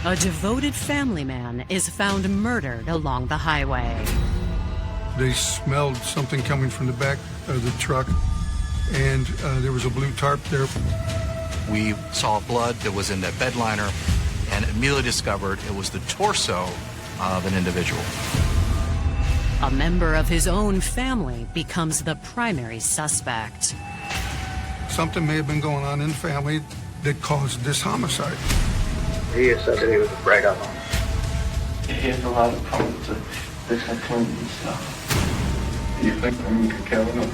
A devoted family man is found murdered along the highway. They smelled something coming from the back of the truck, and there was a blue tarp there. We saw blood that was in that bed liner and immediately discovered it was the torso of an individual. A member of his own family becomes the primary suspect. Something may have been going on in the family that caused this homicide. He said that he was afraid of him. He has a lot of problems with this Kathleen stuff. Do you think women could kill him?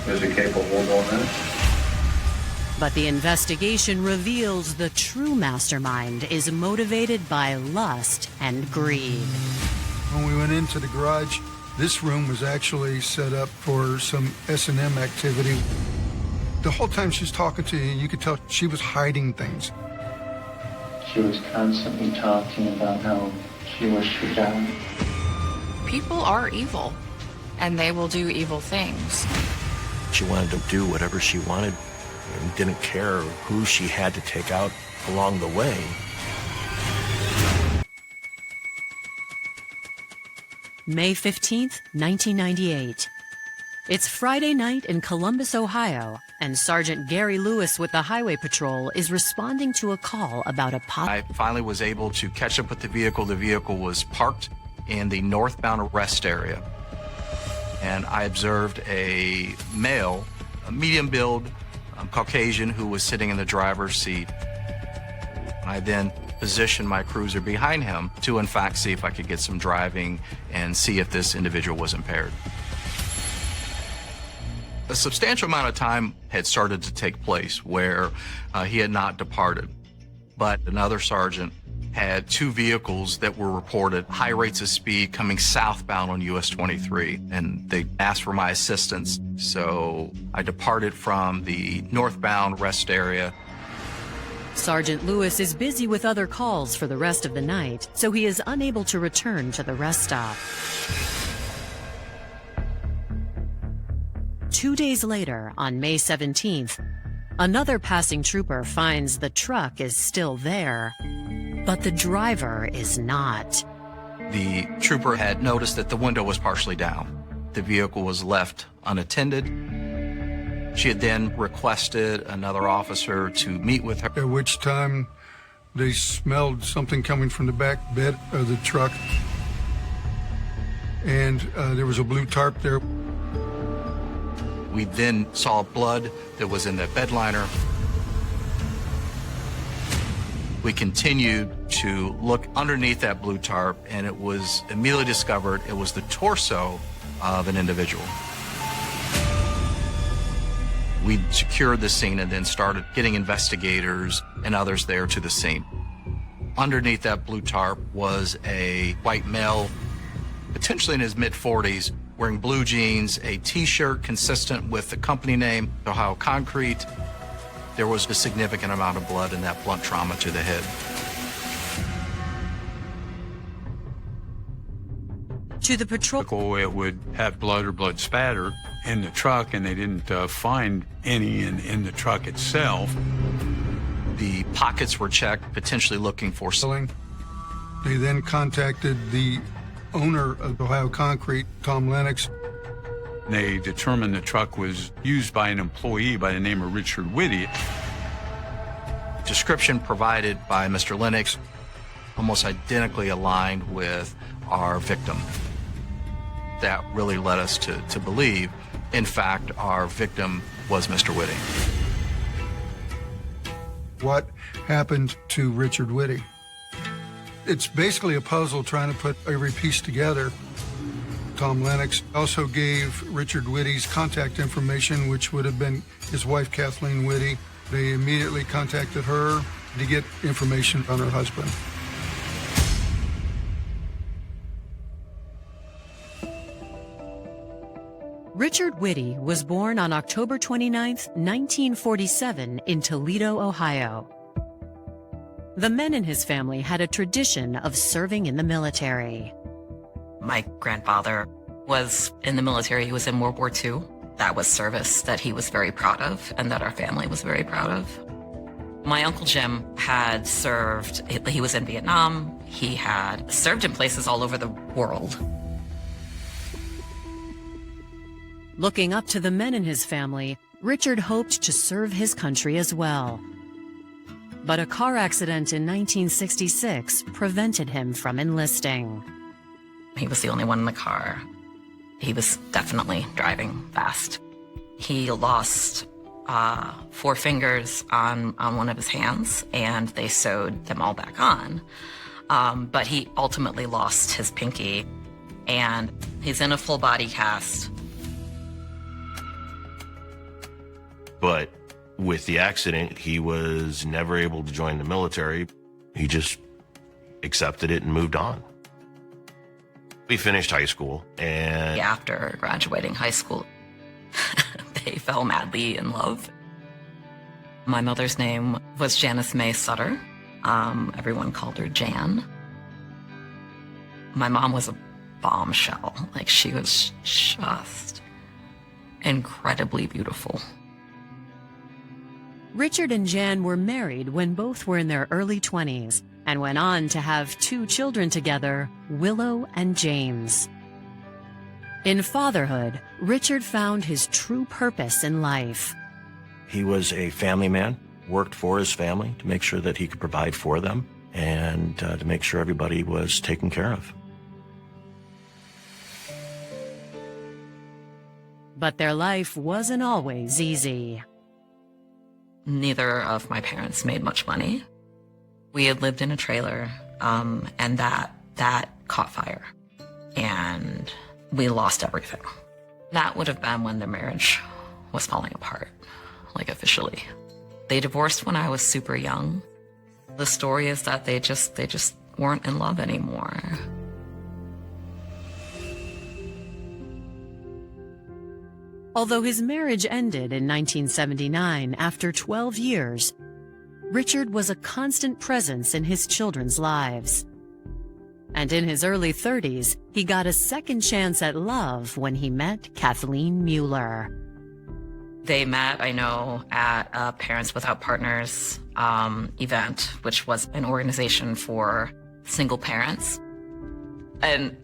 Is he capable of doing that? But the investigation reveals the true mastermind is motivated by lust and greed. When we went into the garage, this room was actually set up for some S&M activity. The whole time she's talking to you, you could tell she was hiding things. She was constantly talking about how she wished her down. People are evil, and they will do evil things. She wanted to do whatever she wanted and didn't care who she had to take out along the way. May 15th, 1998. It's Friday night in Columbus, Ohio, and Sergeant Gary Lewis with the Highway Patrol is responding to a call about a I finally was able to catch up with the vehicle. The vehicle was parked in the northbound arrest area. And I observed a male, a medium build, Caucasian, who was sitting in the driver's seat. I then positioned my cruiser behind him to, in fact, see if I could get some driving and see if this individual was impaired. A substantial amount of time had started to take place where he had not departed, but another sergeant had two vehicles that were reported high rates of speed coming southbound on US 23, and they asked for my assistance. So I departed from the northbound rest area. Sergeant Lewis is busy with other calls for the rest of the night, so he is unable to return to the rest stop. 2 days later, on May 17th, another passing trooper finds the truck is still there, but the driver is not. The trooper had noticed that the window was partially down. The vehicle was left unattended. She had then requested another officer to meet with her. At which time they smelled something coming from the back bed of the truck, and there was a blue tarp there. We then saw blood that was in the bed liner. We continued to look underneath that blue tarp, and it was immediately discovered it was the torso of an individual. We secured the scene and then started getting investigators and others there to the scene. Underneath that blue tarp was a white male, potentially in his mid-40s, wearing blue jeans, a T-shirt consistent with the company name, Ohio Concrete. There was a significant amount of blood in that blunt trauma to the head. To the patrol, it would have blood or blood spatter in the truck, and they didn't find any in the truck itself. The pockets were checked, potentially looking for something. They then contacted the owner of Ohio Concrete, Tom Lennox. They determined the truck was used by an employee by the name of Richard Witte. Description provided by Mr. Lennox almost identically aligned with our victim. That really led us to believe, in fact, our victim was Mr. Witte. What happened to Richard Witte? It's basically a puzzle trying to put every piece together. Tom Lennox also gave Richard Witte's contact information, which would have been his wife, Kathleen Witte. They immediately contacted her to get information on her husband. Richard Witte was born on October 29, 1947, in Toledo, Ohio. The men in his family had a tradition of serving in the military. My grandfather was in the military. He was in World War II. That was service that he was very proud of and that our family was very proud of. My Uncle Jim had served, he was in Vietnam. He had served in places all over the world. Looking up to the men in his family, Richard hoped to serve his country as well. But a car accident in 1966 prevented him from enlisting. He was the only one in the car. He was definitely driving fast. He lost 4 fingers on one of his hands, and they sewed them all back on. But he ultimately lost his pinky, and he's in a full body cast. But with the accident, he was never able to join the military. He just accepted it and moved on. We finished high school, and After graduating high school, they fell madly in love. My mother's name was Janice May Sutter. Everyone called her Jan. My mom was a bombshell. Like, she was just incredibly beautiful. Richard and Jan were married when both were in their early 20s and went on to have 2 children together, Willow and James. In fatherhood, Richard found his true purpose in life. he was a family man, worked for his family to make sure that he could provide for them and to make sure everybody was taken care of. But their life wasn't always easy. Neither of my parents made much money. We had lived in a trailer, and that caught fire, and we lost everything. That would have been when the marriage was falling apart, like officially. They divorced when I was super young. The story is that they just weren't in love anymore. Although his marriage ended in 1979 after 12 years, Richard was a constant presence in his children's lives. And in his early 30s, he got a second chance at love when he met Kathleen Mueller. They met, I know, at a Parents Without Partners event, which was an organization for single parents. And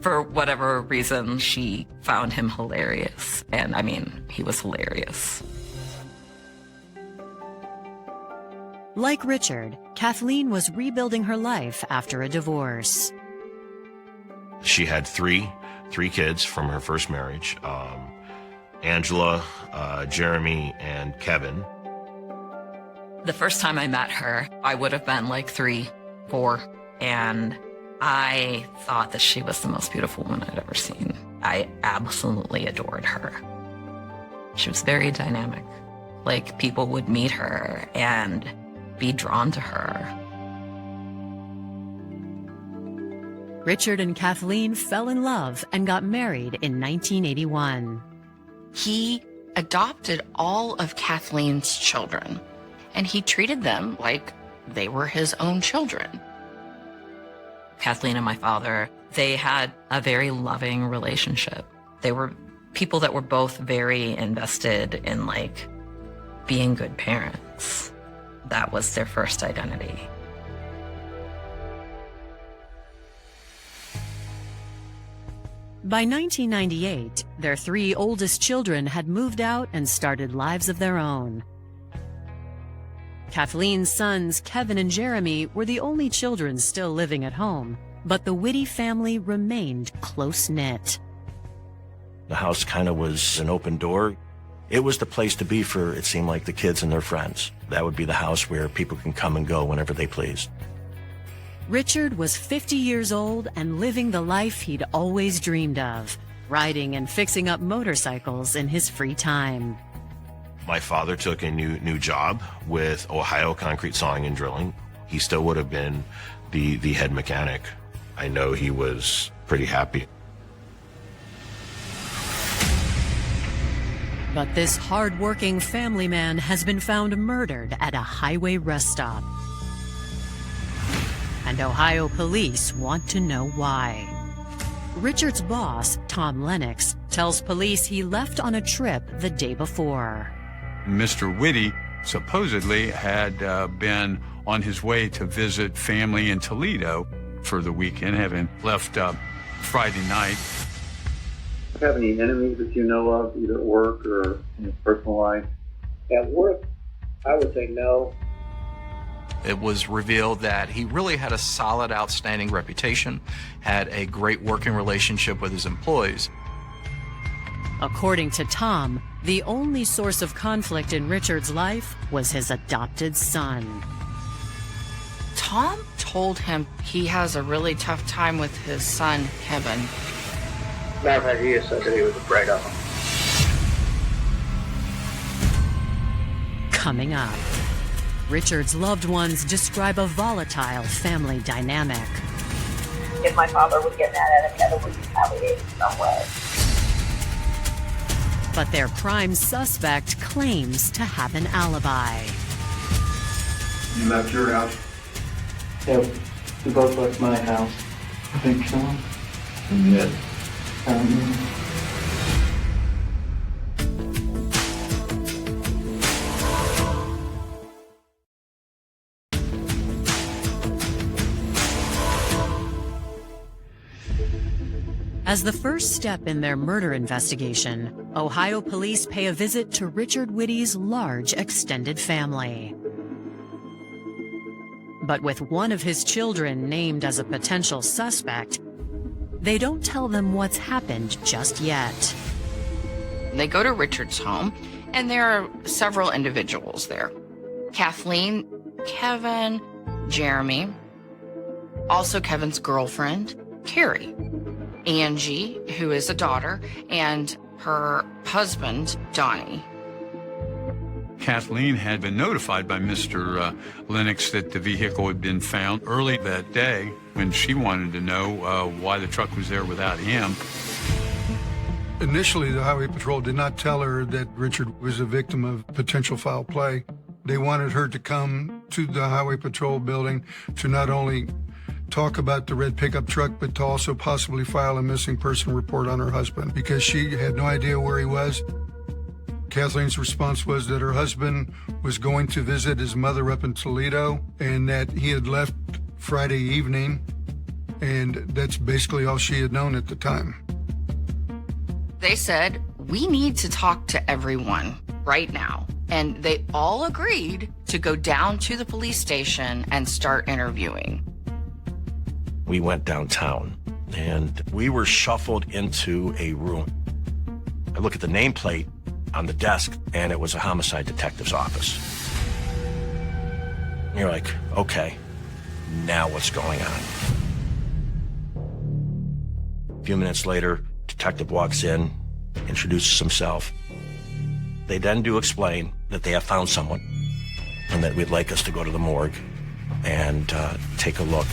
for whatever reason, she found him hilarious. And I mean, he was hilarious. Like Richard, Kathleen was rebuilding her life after a divorce. She had three kids from her first marriage, Angela, Jeremy, and Kevin. The first time I met her, I would have been like 3, 4, and I thought that she was the most beautiful woman I'd ever seen. I absolutely adored her. She was very dynamic. Like, people would meet her and be drawn to her. Richard and Kathleen fell in love and got married in 1981. He adopted all of Kathleen's children, and he treated them like they were his own children. Kathleen and my father, they had a very loving relationship. They were people that were both very invested in, like, being good parents. That was their first identity. By 1998, their 3 oldest children had moved out and started lives of their own. Kathleen's sons, Kevin and Jeremy, were the only children still living at home, but the Witte family remained close-knit. The house kind of was an open door. It was the place to be for, it seemed like, the kids and their friends. That would be the house where people can come and go whenever they pleased. Richard was 50 years old and living the life he'd always dreamed of, riding and fixing up motorcycles in his free time. My father took a new job with Ohio Concrete Sawing and Drilling. He still would have been the head mechanic. I know he was pretty happy. But this hard-working family man has been found murdered at a highway rest stop. And Ohio police want to know why. Richard's boss, Tom Lennox, tells police he left on a trip the day before. Mr. Witte supposedly had been on his way to visit family in Toledo for the weekend, having left Friday night. Do you have any enemies that you know of, either at work or in your personal life? At work, I would say no. It was revealed that he really had a solid, outstanding reputation, had a great working relationship with his employees. According to Tom, the only source of conflict in Richard's life was his adopted son. Tom told him he has a really tough time with his son, Kevin. Matter of fact, he said that he was afraid of him. Coming up, Richard's loved ones describe a volatile family dynamic. If my father would get mad at him, Kevin would retaliate in some way. But their prime suspect claims to have an alibi. You left your house? Yeah, we both left my house. I think so. Yeah. As the first step in their murder investigation, Ohio police pay a visit to Richard Witte's large extended family. But with one of his children named as a potential suspect, they don't tell them what's happened just yet. They go to Richard's home, and there are several individuals there. Kathleen, Kevin, Jeremy, also Kevin's girlfriend, Carrie, Angie, who is a daughter, and her husband, Donnie. Kathleen had been notified by Mr. Lennox that the vehicle had been found early that day when she wanted to know why the truck was there without him. Initially, the Highway Patrol did not tell her that Richard was a victim of potential foul play. They wanted her to come to the Highway Patrol building to not only talk about the red pickup truck, but to also possibly file a missing person report on her husband because she had no idea where he was. Kathleen's response was that her husband was going to visit his mother up in Toledo and that he had left Friday evening, and that's basically all she had known at the time. They said, we need to talk to everyone right now. And they all agreed to go down to the police station and start interviewing. We went downtown and we were shuffled into a room. I look at the nameplate on the desk and it was a homicide detective's office. And you're like, okay, now what's going on? A few minutes later, detective walks in, introduces himself. They then do explain that they have found someone and that we'd like us to go to the morgue and take a look.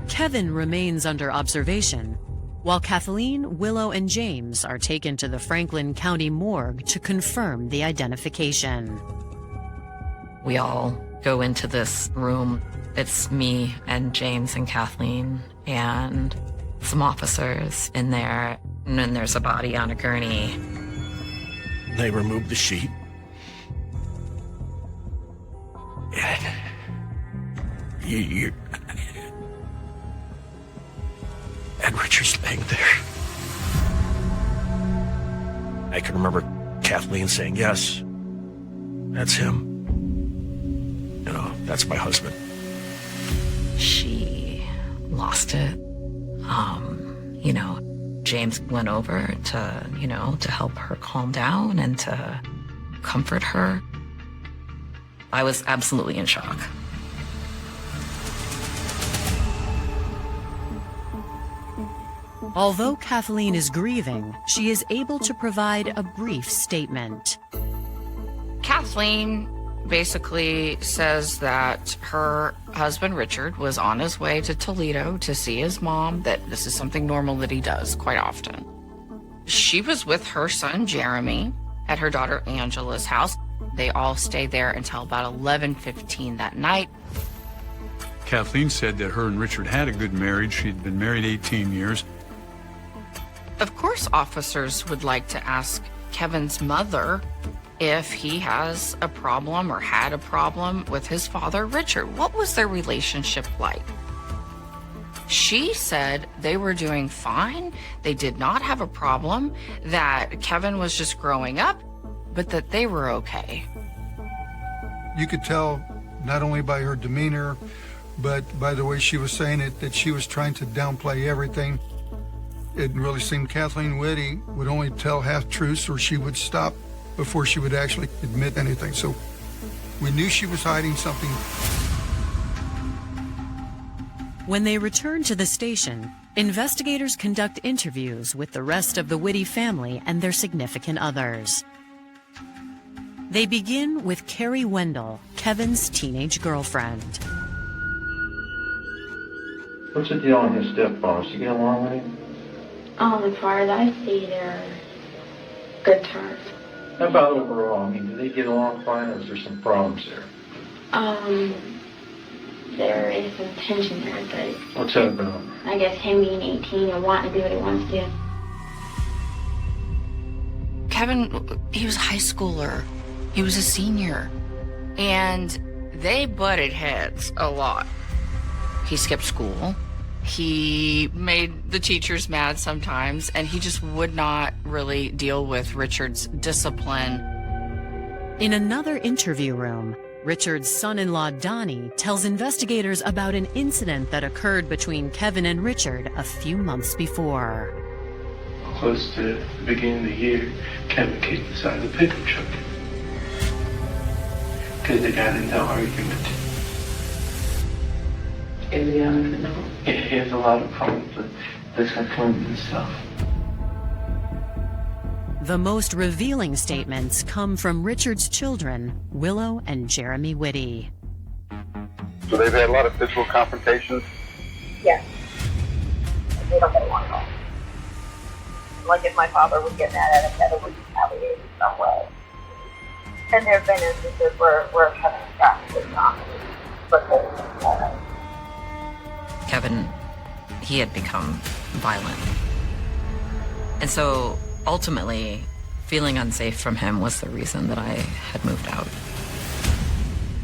Kevin remains under observation, while Kathleen, Willow, and James are taken to the Franklin County morgue to confirm the identification. We all go into this room. It's me and James and Kathleen and some officers in there, and then there's a body on a gurney. They removed the sheet. And Richard's laying there. I can remember Kathleen saying, yes, that's him. You know, that's my husband. She lost it. You know, James went over to, to help her calm down and to comfort her. I was absolutely in shock. Although Kathleen is grieving, she is able to provide a brief statement. Kathleen basically says that her husband, Richard, was on his way to Toledo to see his mom, that this is something normal that he does quite often. She was with her son, Jeremy, at her daughter Angela's house. They all stayed there until about 11:15 that night. Kathleen said that her and Richard had a good marriage. She'd been married 18 years. Of course, officers would like to ask Kevin's mother if he has a problem or had a problem with his father, Richard. What was their relationship like? She said they were doing fine. They did not have a problem, that Kevin was just growing up, but that they were okay. You could tell not only by her demeanor, but by the way she was saying it, that she was trying to downplay everything. It really seemed Kathleen Witte would only tell half-truths, or she would stop before she would actually admit anything. So we knew she was hiding something. When they return to the station, investigators conduct interviews with the rest of the Witte family and their significant others. They begin with Carrie Wendell, Kevin's teenage girlfriend. What's the deal on his stepfather? Does he get along with him? As far as I see, they're good terms. How about overall? I mean, do they get along fine, or is there some problems there? There is some tension there, but... What's that about? I guess him being 18 and wanting to do what he wants to do. Kevin, he was a high schooler. He was a senior. And they butted heads a lot. He skipped school. He made the teachers mad sometimes, and he just would not really deal with Richard's discipline. In another interview room, Richard's son-in-law Donnie tells investigators about an incident that occurred between Kevin and Richard a few months before. Close to the beginning of the year, Kevin kicked the side of the pickup truck because they got into an argument. Is he on the know? Yeah, he has a lot of problems with discipline and stuff. The most revealing statements come from Richard's children, Willow and Jeremy Witte. So they've had a lot of physical confrontations? Yes. They don't get along at all. Like if my father would get mad at him, Kevin would retaliate in some way. And there have been instances where Kevin has gotten his on because Kevin, he had become violent. And so ultimately, feeling unsafe from him was the reason that I had moved out.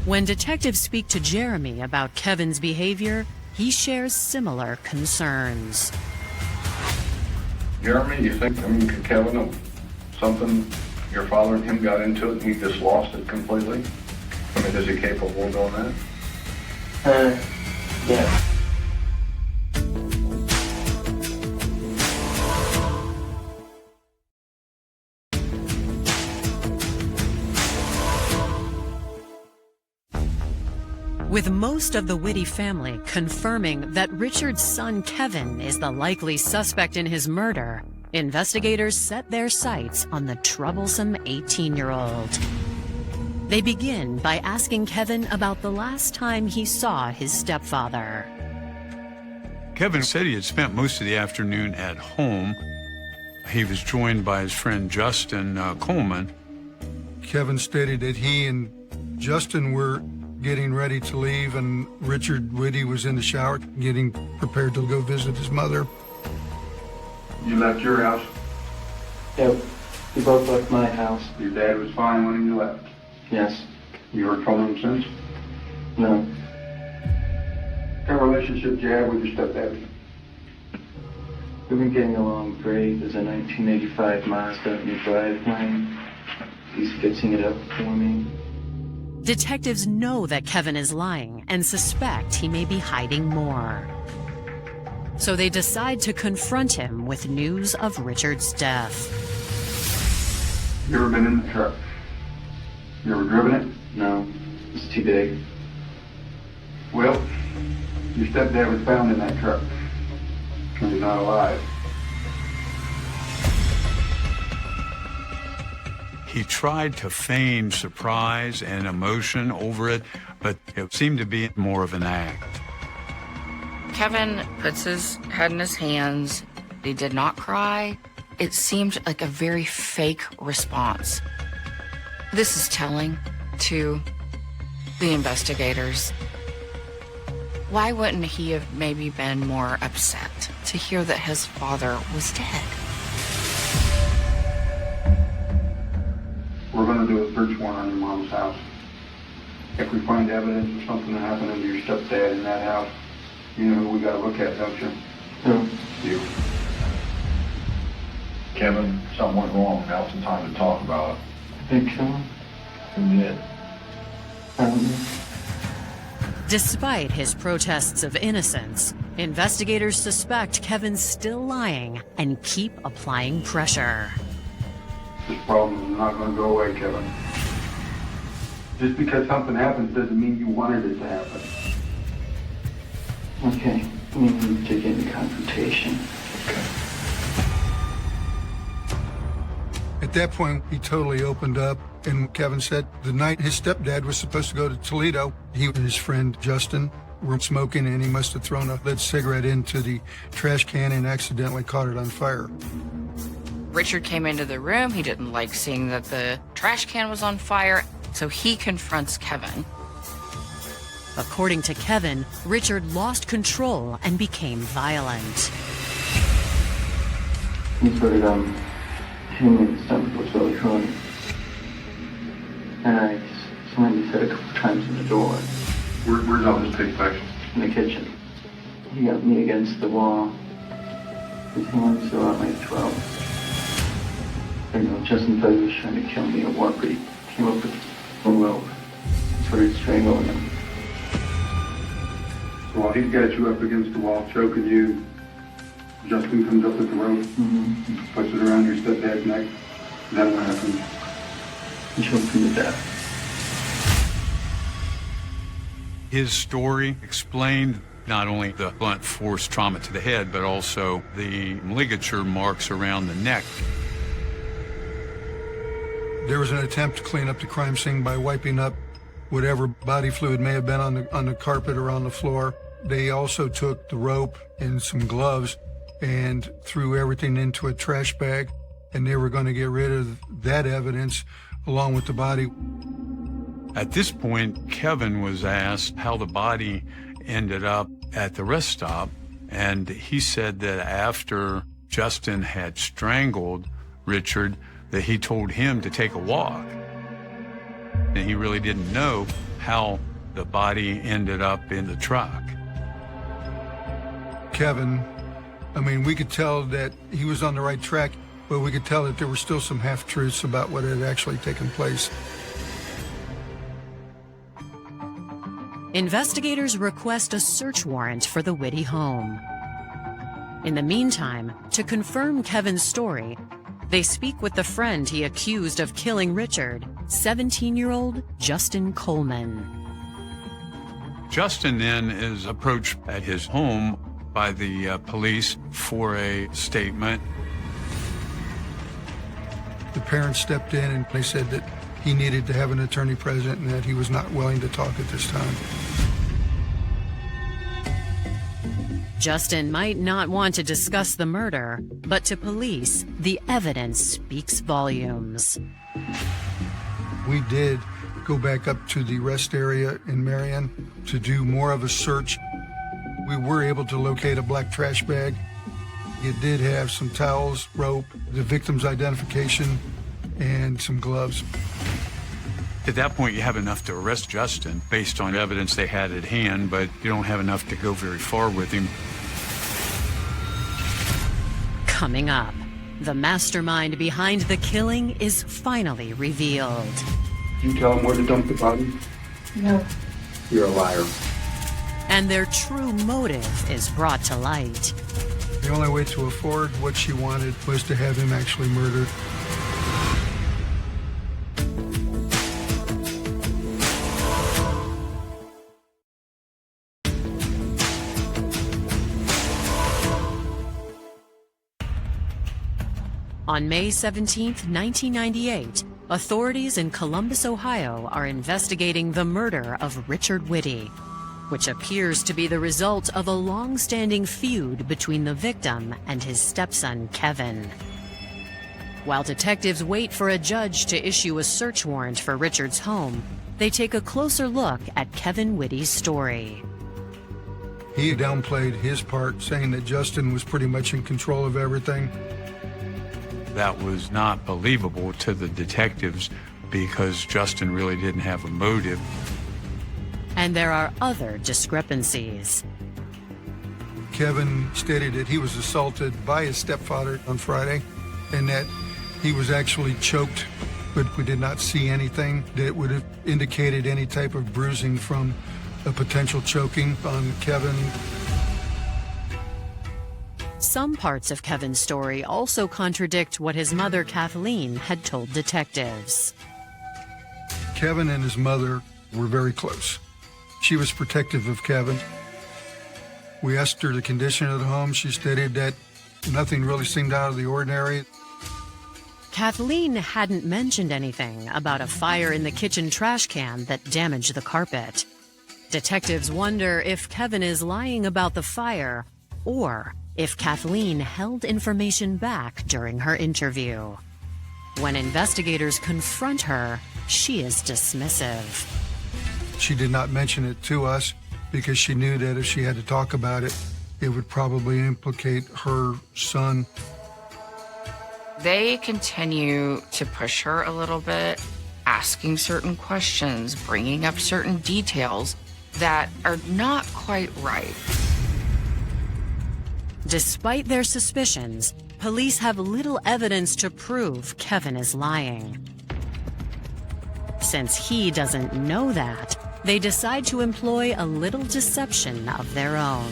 When detectives speak to Jeremy about Kevin's behavior, he shares similar concerns. Jeremy, you think, Kevin, something your father and him got into it and he just lost it completely? I mean, is he capable of doing that? Yeah. With most of the Witte family confirming that Richard's son Kevin is the likely suspect in his murder, investigators set their sights on the troublesome 18-year-old. They begin by asking Kevin about the last time he saw his stepfather. Kevin said he had spent most of the afternoon at home. He was joined by his friend Justin Coleman. Kevin stated that he and Justin were getting ready to leave, and Richard Witte was in the shower getting prepared to go visit his mother. You left your house? Yep. We both left my house. Your dad was fine when you left? Yes. You heard from him since? No. What relationship you have with your stepdad? We've been getting along great. There's a 1985 Mazda in the driveline. He's fixing it up for me. Detectives know that Kevin is lying and suspect he may be hiding more. So they decide to confront him with news of Richard's death. You ever been in the truck? You ever driven it? No, it's too big. Well, your stepdad was found in that truck. And he's not alive. He tried to feign surprise and emotion over it, but it seemed to be more of an act. Kevin puts his head in his hands. He did not cry. It seemed like a very fake response. This is telling to the investigators. Why wouldn't he have maybe been more upset to hear that his father was dead? gonna do a search warrant on your mom's house. If we find evidence of something that happened to your stepdad in that house, you know who we gotta look at, don't you? No. You. Kevin, something went wrong. Now's the time to talk about it. I think so. Who did? I don't know. Despite his protests of innocence, investigators suspect Kevin's still lying and keep applying pressure. This problem is not gonna go away, Kevin. Just because something happens doesn't mean you wanted it to happen. Okay, we need to get into confrontation. Okay. At that point, he totally opened up, and Kevin said the night his stepdad was supposed to go to Toledo, he and his friend Justin were smoking, and he must have thrown a lit cigarette into the trash can and accidentally caught it on fire. Richard came into the room. He didn't like seeing that the trash can was on fire, so he confronts Kevin. According to Kevin, Richard lost control and became violent. He started hitting me in the stomach, was really hurting. And I slammed his head a couple times in the door. Where's all this take place? In the kitchen. He got me against the wall. His hands were on my throat. I know Justin thought he was trying to kill me or what, but he came up with a rope and started strangling him. So while he's got you up against the wall, choking you, Justin comes up with the rope, puts it around your stepdad's neck. Then what happens? He choked him to death. His story explained not only the blunt force trauma to the head, but also the ligature marks around the neck. There was an attempt to clean up the crime scene by wiping up whatever body fluid may have been on the carpet or on the floor. They also took the rope and some gloves and threw everything into a trash bag, and they were going to get rid of that evidence along with the body. At this point, Kevin was asked how the body ended up at the rest stop, and he said that after Justin had strangled Richard, that he told him to take a walk. And he really didn't know how the body ended up in the truck. Kevin, I mean, we could tell that he was on the right track, but we could tell that there were still some half-truths about what had actually taken place. Investigators request a search warrant for the Witte home. In the meantime, to confirm Kevin's story, they speak with the friend he accused of killing Richard, 17-year-old Justin Coleman. Justin then is approached at his home by the police for a statement. The parents stepped in and they said that he needed to have an attorney present and that he was not willing to talk at this time. Justin might not want to discuss the murder, but to police, the evidence speaks volumes. We did go back up to the rest area in Marion to do more of a search. We were able to locate a black trash bag. It did have some towels, rope, the victim's identification, and some gloves. At that point, you have enough to arrest Justin based on evidence they had at hand, but you don't have enough to go very far with him. Coming up, the mastermind behind the killing is finally revealed. You tell him where to dump the body? No. You're a liar. And their true motive is brought to light. The only way to afford what she wanted was to have him actually murdered. On May 17, 1998, authorities in Columbus, Ohio are investigating the murder of Richard Witte, which appears to be the result of a long-standing feud between the victim and his stepson, Kevin. While detectives wait for a judge to issue a search warrant for Richard's home, they take a closer look at Kevin Witte's story. He downplayed his part, saying that Justin was pretty much in control of everything. That was not believable to the detectives because Justin really didn't have a motive. And there are other discrepancies. Kevin stated that he was assaulted by his stepfather on Friday and that he was actually choked, but we did not see anything that would have indicated any type of bruising from a potential choking on Kevin. Some parts of Kevin's story also contradict what his mother, Kathleen, had told detectives. Kevin and his mother were very close. She was protective of Kevin. We asked her the condition of the home. She stated that nothing really seemed out of the ordinary. Kathleen hadn't mentioned anything about a fire in the kitchen trash can that damaged the carpet. Detectives wonder if Kevin is lying about the fire or if Kathleen held information back during her interview. When investigators confront her, she is dismissive. She did not mention it to us because she knew that if she had to talk about it, it would probably implicate her son. They continue to push her a little bit, asking certain questions, bringing up certain details that are not quite right. Despite their suspicions, police have little evidence to prove Kevin is lying. Since he doesn't know that, they decide to employ a little deception of their own.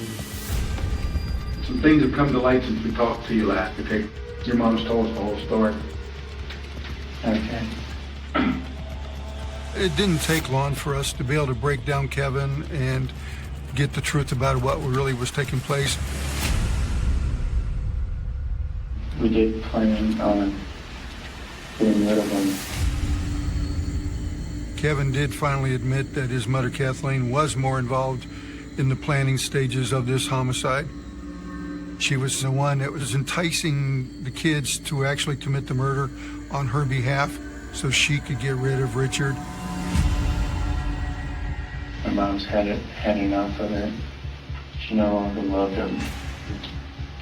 Some things have come to light since we talked to you last. Okay, your mom's told us the whole story. Okay. It didn't take long for us to be able to break down Kevin and get the truth about what really was taking place. We did plan on getting rid of him. Kevin did finally admit that his mother, Kathleen, was more involved in the planning stages of this homicide. She was the one that was enticing the kids to actually commit the murder on her behalf so she could get rid of Richard. My mom's had enough of it. She no longer loved him.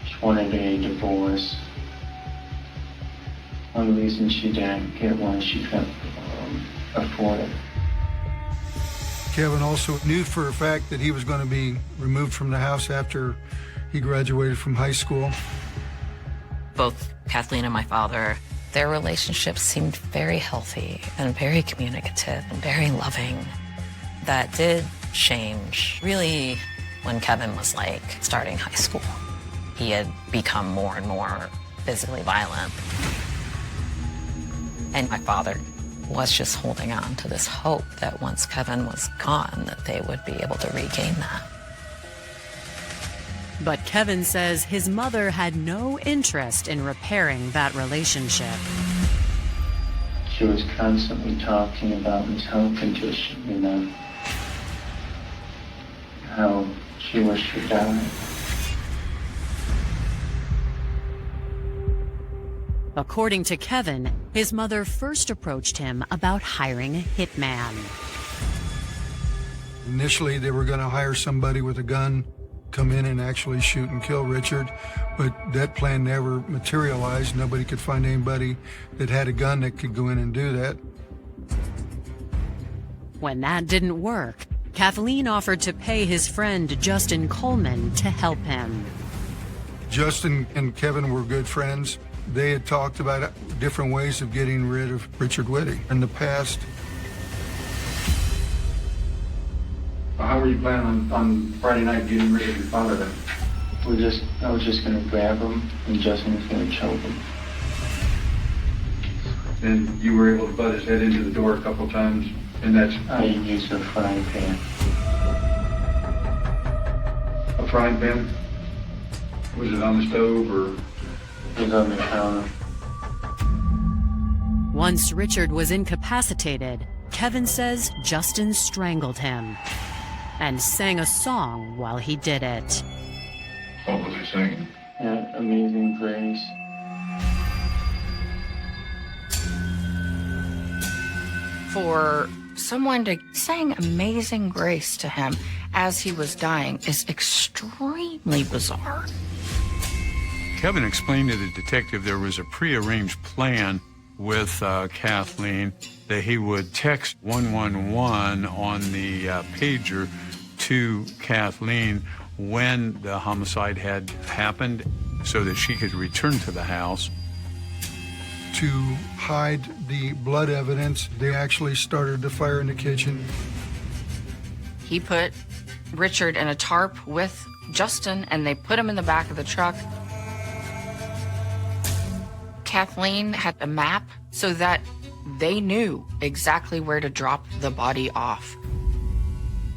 She wanted a divorce. One reason she didn't get one, she couldn't afford it. Kevin also knew for a fact that he was going to be removed from the house after he graduated from high school. Both Kathleen and my father, their relationship seemed very healthy and very communicative and very loving. That did change really when Kevin was like starting high school. He had become more and more physically violent. And my father was just holding on to this hope that once Kevin was gone, that they would be able to regain that. But Kevin says his mother had no interest in repairing that relationship. She was constantly talking about his health condition, you know, how she wished he died. According to Kevin, his mother first approached him about hiring a hitman. Initially, they were going to hire somebody with a gun, come in and actually shoot and kill Richard, but that plan never materialized. Nobody could find anybody that had a gun that could go in and do that. When that didn't work, Kathleen offered to pay his friend Justin Coleman to help him. Justin and Kevin were good friends. They had talked about different ways of getting rid of Richard Witte in the past. How were you planning on Friday night getting rid of your father then? I was just gonna grab him and Justin was gonna choke him. And you were able to butt his head into the door a couple times, and that's... I used a frying pan. A frying pan? Was it on the stove or...? It was on the counter. Once Richard was incapacitated, Kevin says Justin strangled him and sang a song while he did it. What was he singing? Amazing Grace. For someone to sing Amazing Grace to him as he was dying is extremely bizarre. Kevin explained to the detective there was a prearranged plan with Kathleen that he would text 111 on the pager to Kathleen when the homicide had happened so that she could return to the house. To hide the blood evidence, they actually started the fire in the kitchen. He put Richard in a tarp with Justin, and they put him in the back of the truck. Kathleen had a map so that they knew exactly where to drop the body off.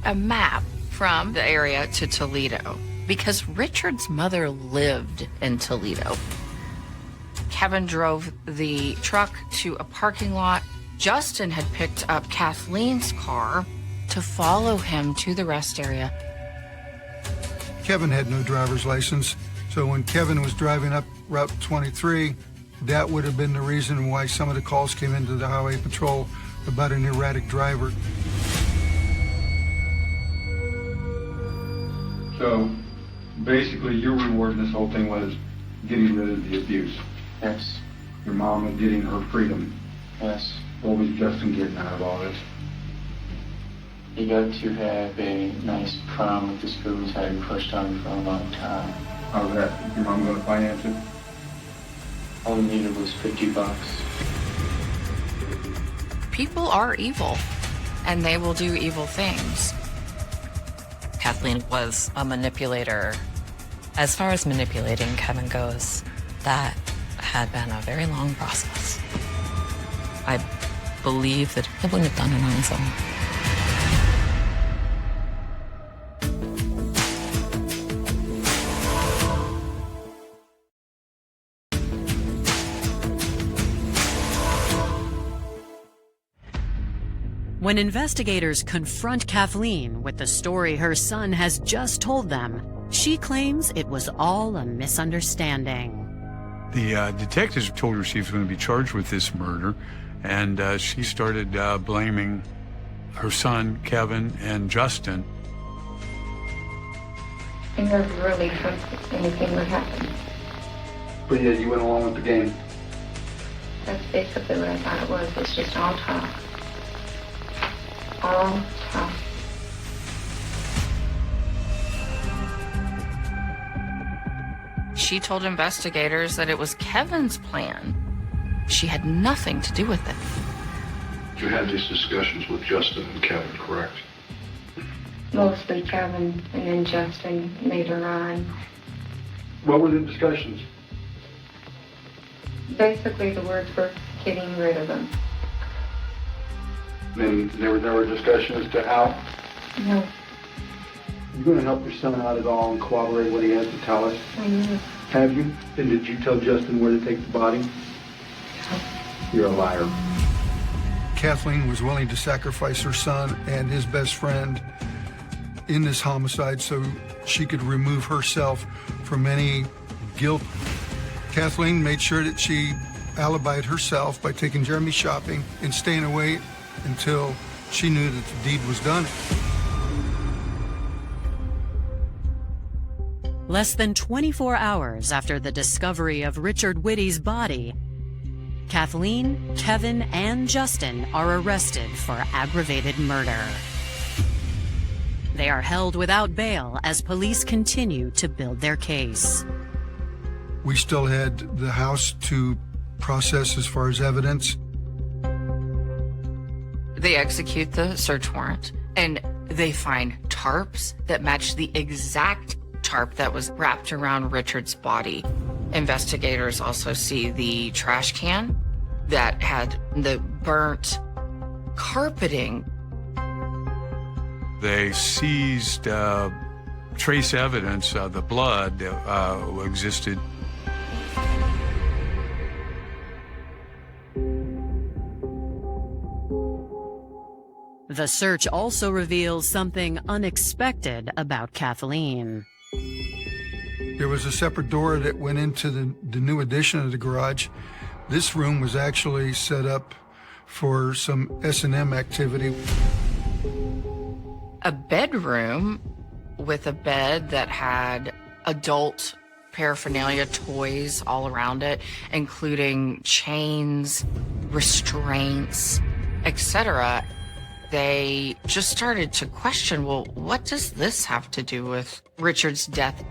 A map from the area to Toledo, because Richard's mother lived in Toledo. Kevin drove the truck to a parking lot. Justin had picked up Kathleen's car to follow him to the rest area. Kevin had no driver's license, so when Kevin was driving up Route 23, that would have been the reason why some of the calls came into the Highway Patrol about an erratic driver. So basically your reward in this whole thing was getting rid of the abuse. Yes. Your mom was getting her freedom. Yes. What was Justin getting out of all this? He got to have a nice prom with this girl who's had a crush on him for a long time. How's that? Your mom going to finance it? All he needed was $50. People are evil, and they will do evil things. Kathleen was a manipulator. As far as manipulating Kevin goes, that had been a very long process. I believe that he wouldn't have done it on his own. When investigators confront Kathleen with the story her son has just told them, she claims it was all a misunderstanding. The detectives told her she was going to be charged with this murder, and she started blaming her son, Kevin, and Justin. I never really hoped that anything would happen. But yeah, you went along with the game. That's basically what I thought it was. It's just all talk. All talk. She told investigators that it was Kevin's plan. She had nothing to do with it. You had these discussions with Justin and Kevin, correct? Mostly Kevin and then Justin later on. What were the discussions? Basically, the words were getting rid of him. Then there were discussions as to how? No, You going to help your son out at all and corroborate what he has to tell us? I knew. Have you? And did you tell Justin where to take the body? You're a liar. Kathleen was willing to sacrifice her son and his best friend in this homicide so she could remove herself from any guilt. Kathleen made sure that she alibied herself by taking Jeremy shopping and staying away until she knew that the deed was done. Less than 24 hours after the discovery of Richard Witte's body, Kathleen, Kevin, and Justin are arrested for aggravated murder. They are held without bail as police continue to build their case. We still had the house to process as far as evidence. They execute the search warrant, and they find tarps that match the exact tarp that was wrapped around Richard's body. Investigators also see the trash can that had the burnt carpeting. They seized trace evidence, the blood that existed. The search also reveals something unexpected about Kathleen. There was a separate door that went into the new addition of the garage. This room was actually set up for some S&M activity. A bedroom with a bed that had adult paraphernalia, toys all around it, including chains, restraints, etc., they just started to question, well, what does this have to do with Richard's death?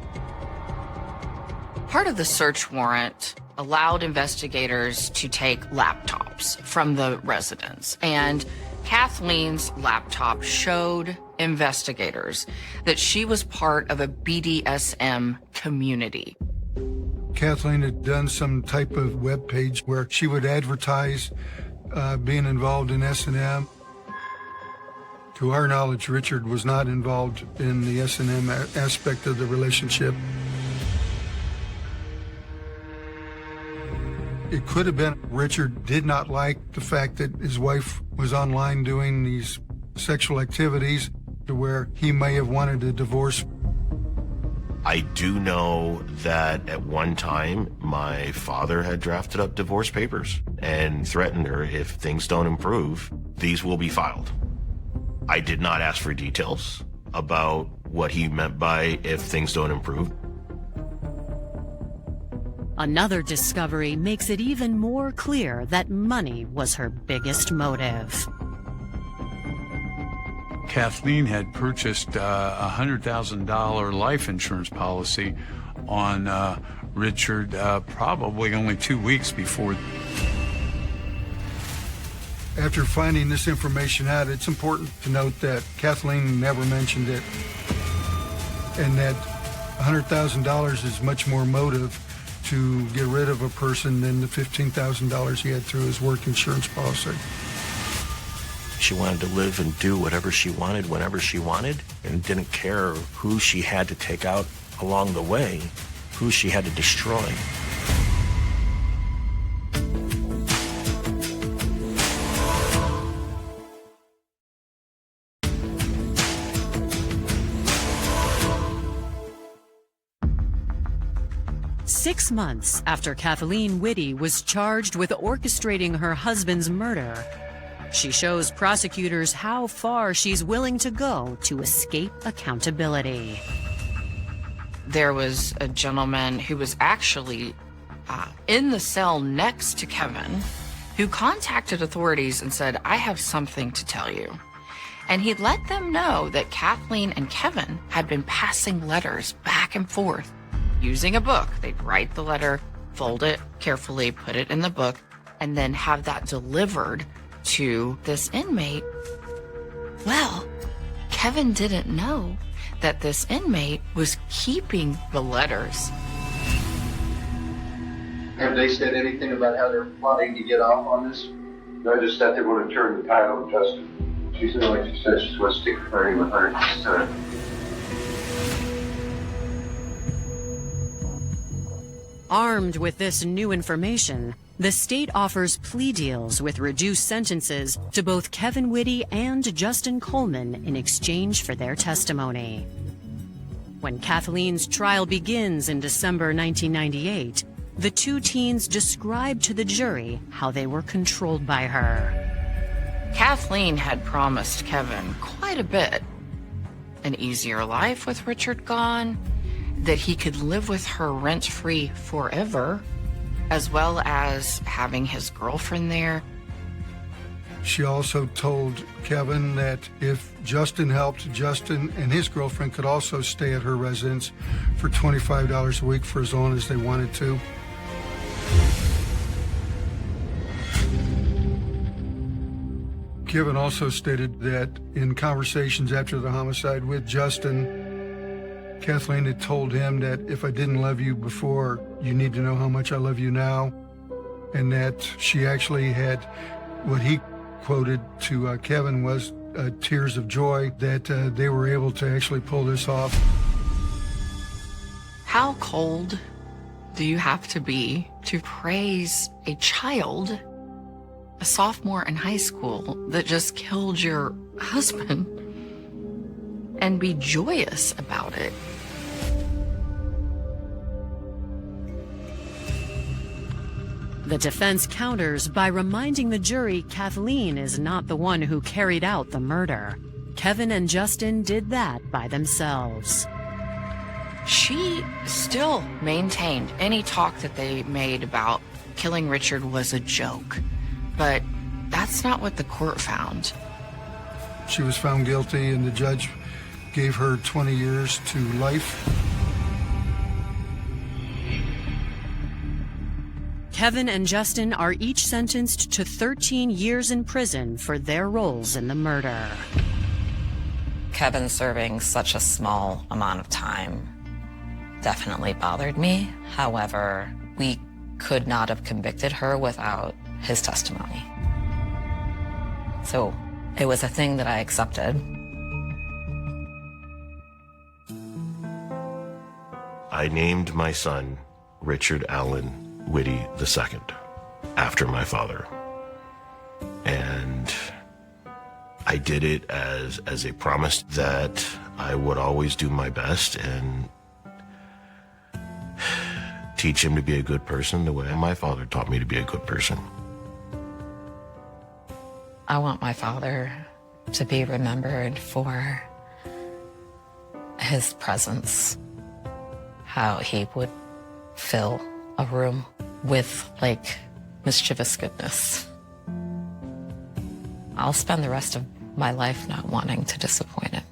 Part of the search warrant allowed investigators to take laptops from the residence, and Kathleen's laptop showed investigators that she was part of a BDSM community. Kathleen had done some type of web page where she would advertise being involved in S&M. To our knowledge, Richard was not involved in the S&M aspect of the relationship. It could have been Richard did not like the fact that his wife was online doing these sexual activities, to where he may have wanted a divorce. I do know that at one time, my father had drafted up divorce papers and threatened her, if things don't improve, these will be filed. I did not ask for details about what he meant by if things don't improve. Another discovery makes it even more clear that money was her biggest motive. Kathleen had purchased a $100,000 life insurance policy on Richard probably only 2 weeks before. After finding this information out, it's important to note that Kathleen never mentioned it, and that $100,000 is much more motive to get rid of a person than the $15,000 he had through his work insurance policy. She wanted to live and do whatever she wanted, whenever she wanted, and didn't care who she had to take out along the way, who she had to destroy. Six months after Kathleen Witte was charged with orchestrating her husband's murder, she shows prosecutors how far she's willing to go to escape accountability. There was a gentleman who was actually in the cell next to Kevin who contacted authorities and said, I have something to tell you. And he let them know that Kathleen and Kevin had been passing letters back and forth using a book. They'd write the letter, fold it carefully, put it in the book, and then have that delivered to this inmate. Well, Kevin didn't know that this inmate was keeping the letters. Have they said anything about how they're plotting to get off on this? No, just that they want to turn the tide on Justin. She said, like she said, she's going to stick flirting with her this time. Armed with this new information, the state offers plea deals with reduced sentences to both Kevin Witte and Justin Coleman in exchange for their testimony. When Kathleen's trial begins in December 1998, the two teens describe to the jury how they were controlled by her. Kathleen had promised Kevin quite a bit. An easier life with Richard gone, that he could live with her rent-free forever, as well as having his girlfriend there. She also told Kevin that if Justin helped, Justin and his girlfriend could also stay at her residence for $25 a week for as long as they wanted to. Kevin also stated that in conversations after the homicide with Justin, Kathleen had told him that if I didn't love you before, you need to know how much I love you now. And that she actually had what he quoted to Kevin was tears of joy that they were able to actually pull this off. How cold do you have to be to praise a child, a sophomore in high school, that just killed your husband, and be joyous about it? The defense counters by reminding the jury Kathleen is not the one who carried out the murder. Kevin and Justin did that by themselves. She still maintained any talk that they made about killing Richard was a joke. But that's not what the court found. She was found guilty, and the judge gave her 20 years to life. Kevin and Justin are each sentenced to 13 years in prison for their roles in the murder. Kevin serving such a small amount of time definitely bothered me. However, we could not have convicted her without his testimony. So it was a thing that I accepted. I named my son Richard Allen Witte II after my father. And I did it as a promise that I would always do my best and teach him to be a good person the way my father taught me to be a good person. I want my father to be remembered for his presence, how he would fill a room with, like, mischievous goodness. I'll spend the rest of my life not wanting to disappoint him.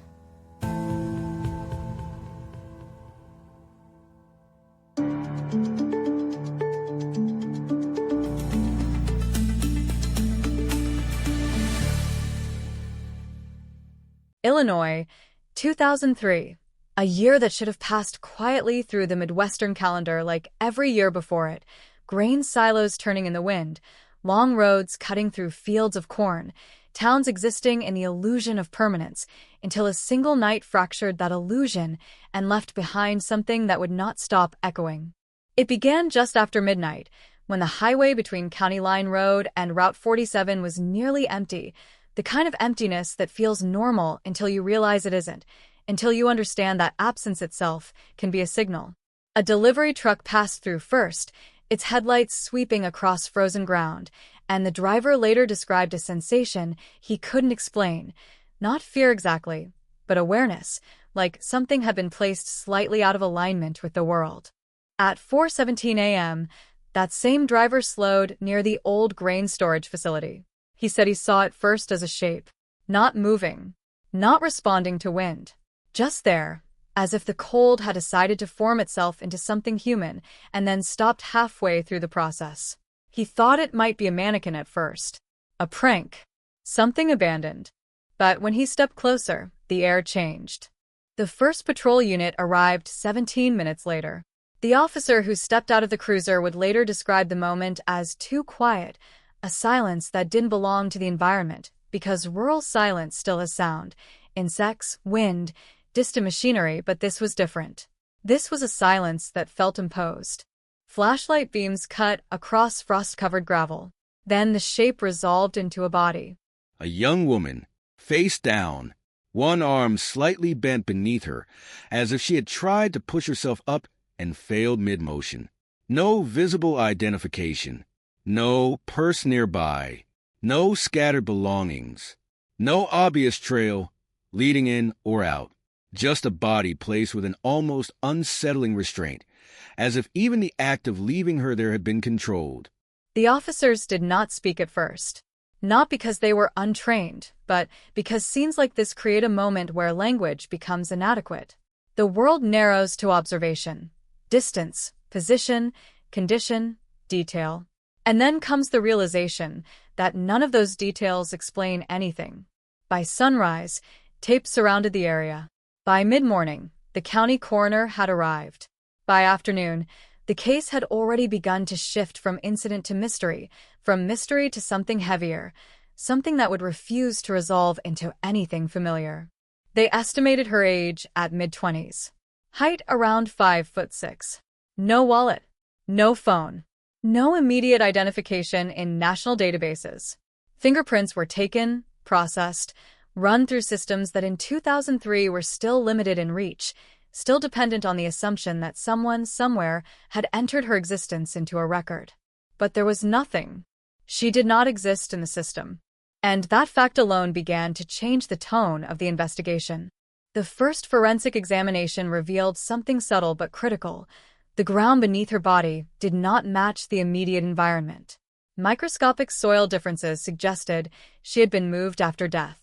Illinois, 2003. A year that should have passed quietly through the Midwestern calendar like every year before it. Grain silos turning in the wind, long roads cutting through fields of corn, towns existing in the illusion of permanence, until a single night fractured that illusion and left behind something that would not stop echoing. It began just after midnight, when the highway between County Line Road and Route 47 was nearly empty, the kind of emptiness that feels normal until you realize it isn't, until you understand that absence itself can be a signal. A delivery truck passed through first, its headlights sweeping across frozen ground, and the driver later described a sensation he couldn't explain. Not fear exactly, but awareness, like something had been placed slightly out of alignment with the world. At 4:17 a.m., that same driver slowed near the old grain storage facility. He said he saw it first as a shape, not moving, not responding to wind. Just there, as if the cold had decided to form itself into something human and then stopped halfway through the process. He thought it might be a mannequin at first, a prank, something abandoned. But when he stepped closer, the air changed. The first patrol unit arrived 17 minutes later. The officer who stepped out of the cruiser would later describe the moment as too quiet, a silence that didn't belong to the environment, because rural silence still has sound, insects, wind, distant machinery, but this was different. This was a silence that felt imposed. Flashlight beams cut across frost-covered gravel. Then the shape resolved into a body. A young woman, face down, one arm slightly bent beneath her, as if she had tried to push herself up and failed mid-motion. No visible identification. No purse nearby. No scattered belongings. No obvious trail leading in or out. Just a body placed with an almost unsettling restraint, as if even the act of leaving her there had been controlled. The officers did not speak at first. Not because they were untrained, but because scenes like this create a moment where language becomes inadequate. The world narrows to observation, distance, position, condition, detail. And then comes the realization that none of those details explain anything. By sunrise, tape surrounded the area. By mid-morning, the county coroner had arrived. By afternoon, the case had already begun to shift from incident to mystery, from mystery to something heavier, something that would refuse to resolve into anything familiar. They estimated her age at mid-20s. Height around 5'6". No wallet. No phone. No immediate identification in national databases. Fingerprints were taken, processed, run through systems that in 2003 were still limited in reach, still dependent on the assumption that someone somewhere had entered her existence into a record. But there was nothing. She did not exist in the system. And that fact alone began to change the tone of the investigation. The first forensic examination revealed something subtle but critical. The ground beneath her body did not match the immediate environment. Microscopic soil differences suggested she had been moved after death.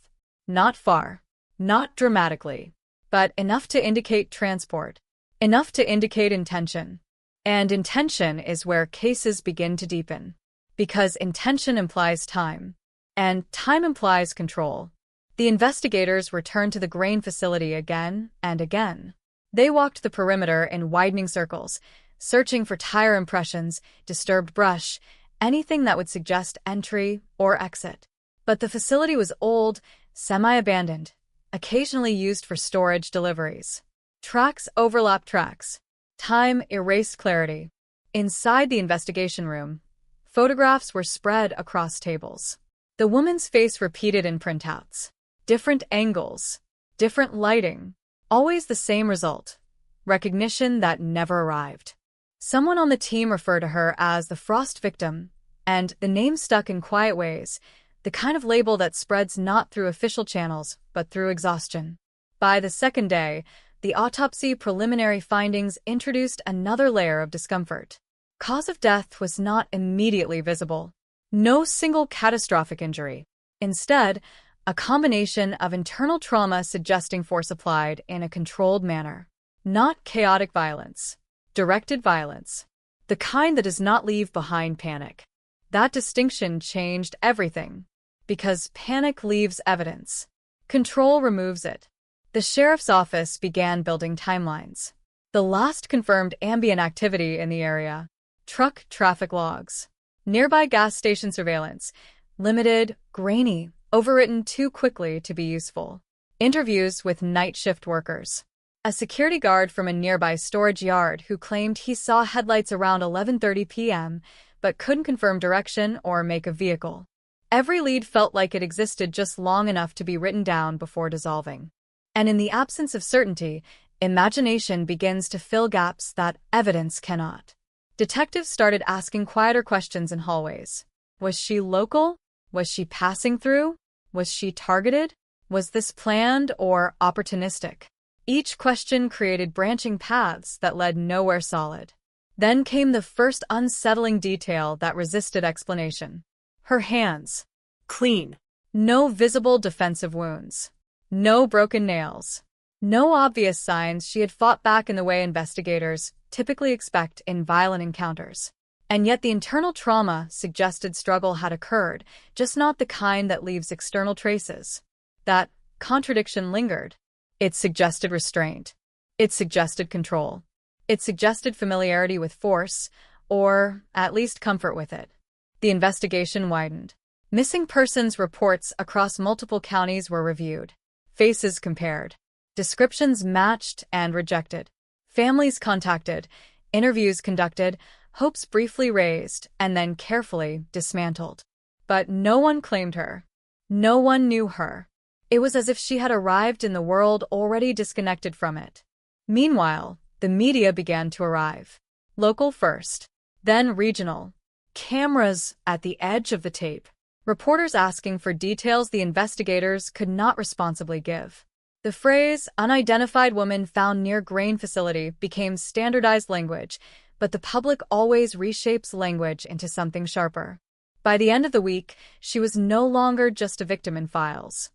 Not far, not dramatically, but enough to indicate transport, enough to indicate intention. And intention is where cases begin to deepen, because intention implies time, and time implies control. The investigators returned to the grain facility again and again. They walked the perimeter in widening circles, searching for tire impressions, disturbed brush, anything that would suggest entry or exit. But the facility was old, semi-abandoned, occasionally used for storage deliveries. Tracks overlapped tracks. Time erased clarity. Inside the investigation room, photographs were spread across tables. The woman's face repeated in printouts. Different angles, different lighting, always the same result. Recognition that never arrived. Someone on the team referred to her as the Frost victim, and the name stuck in quiet ways, the kind of label that spreads not through official channels, but through exhaustion. By the second day, the autopsy preliminary findings introduced another layer of discomfort. Cause of death was not immediately visible. No single catastrophic injury. Instead, a combination of internal trauma suggesting force applied in a controlled manner. Not chaotic violence. Directed violence. The kind that does not leave behind panic. That distinction changed everything. Because panic leaves evidence. Control removes it. The sheriff's office began building timelines. The last confirmed ambient activity in the area. Truck traffic logs. Nearby gas station surveillance. Limited, grainy, overwritten too quickly to be useful. Interviews with night shift workers. A security guard from a nearby storage yard who claimed he saw headlights around 11:30 p.m., but couldn't confirm direction or make a vehicle. Every lead felt like it existed just long enough to be written down before dissolving. And in the absence of certainty, imagination begins to fill gaps that evidence cannot. Detectives started asking quieter questions in hallways. Was she local? Was she passing through? Was she targeted? Was this planned or opportunistic? Each question created branching paths that led nowhere solid. Then came the first unsettling detail that resisted explanation. Her hands. Clean. No visible defensive wounds. No broken nails. No obvious signs she had fought back in the way investigators typically expect in violent encounters. And yet the internal trauma suggested struggle had occurred, just not the kind that leaves external traces. That contradiction lingered. It suggested restraint. It suggested control. It suggested familiarity with force, or at least comfort with it. The investigation widened. Missing persons reports across multiple counties were reviewed. Faces compared. Descriptions matched and rejected. Families contacted. Interviews conducted. Hopes briefly raised and then carefully dismantled. But no one claimed her. No one knew her. It was as if she had arrived in the world already disconnected from it. Meanwhile, the media began to arrive. Local first, then regional. Cameras at the edge of the tape. Reporters asking for details the investigators could not responsibly give. The phrase, unidentified woman found near grain facility, became standardized language, but the public always reshapes language into something sharper. By the end of the week, she was no longer just a victim in files.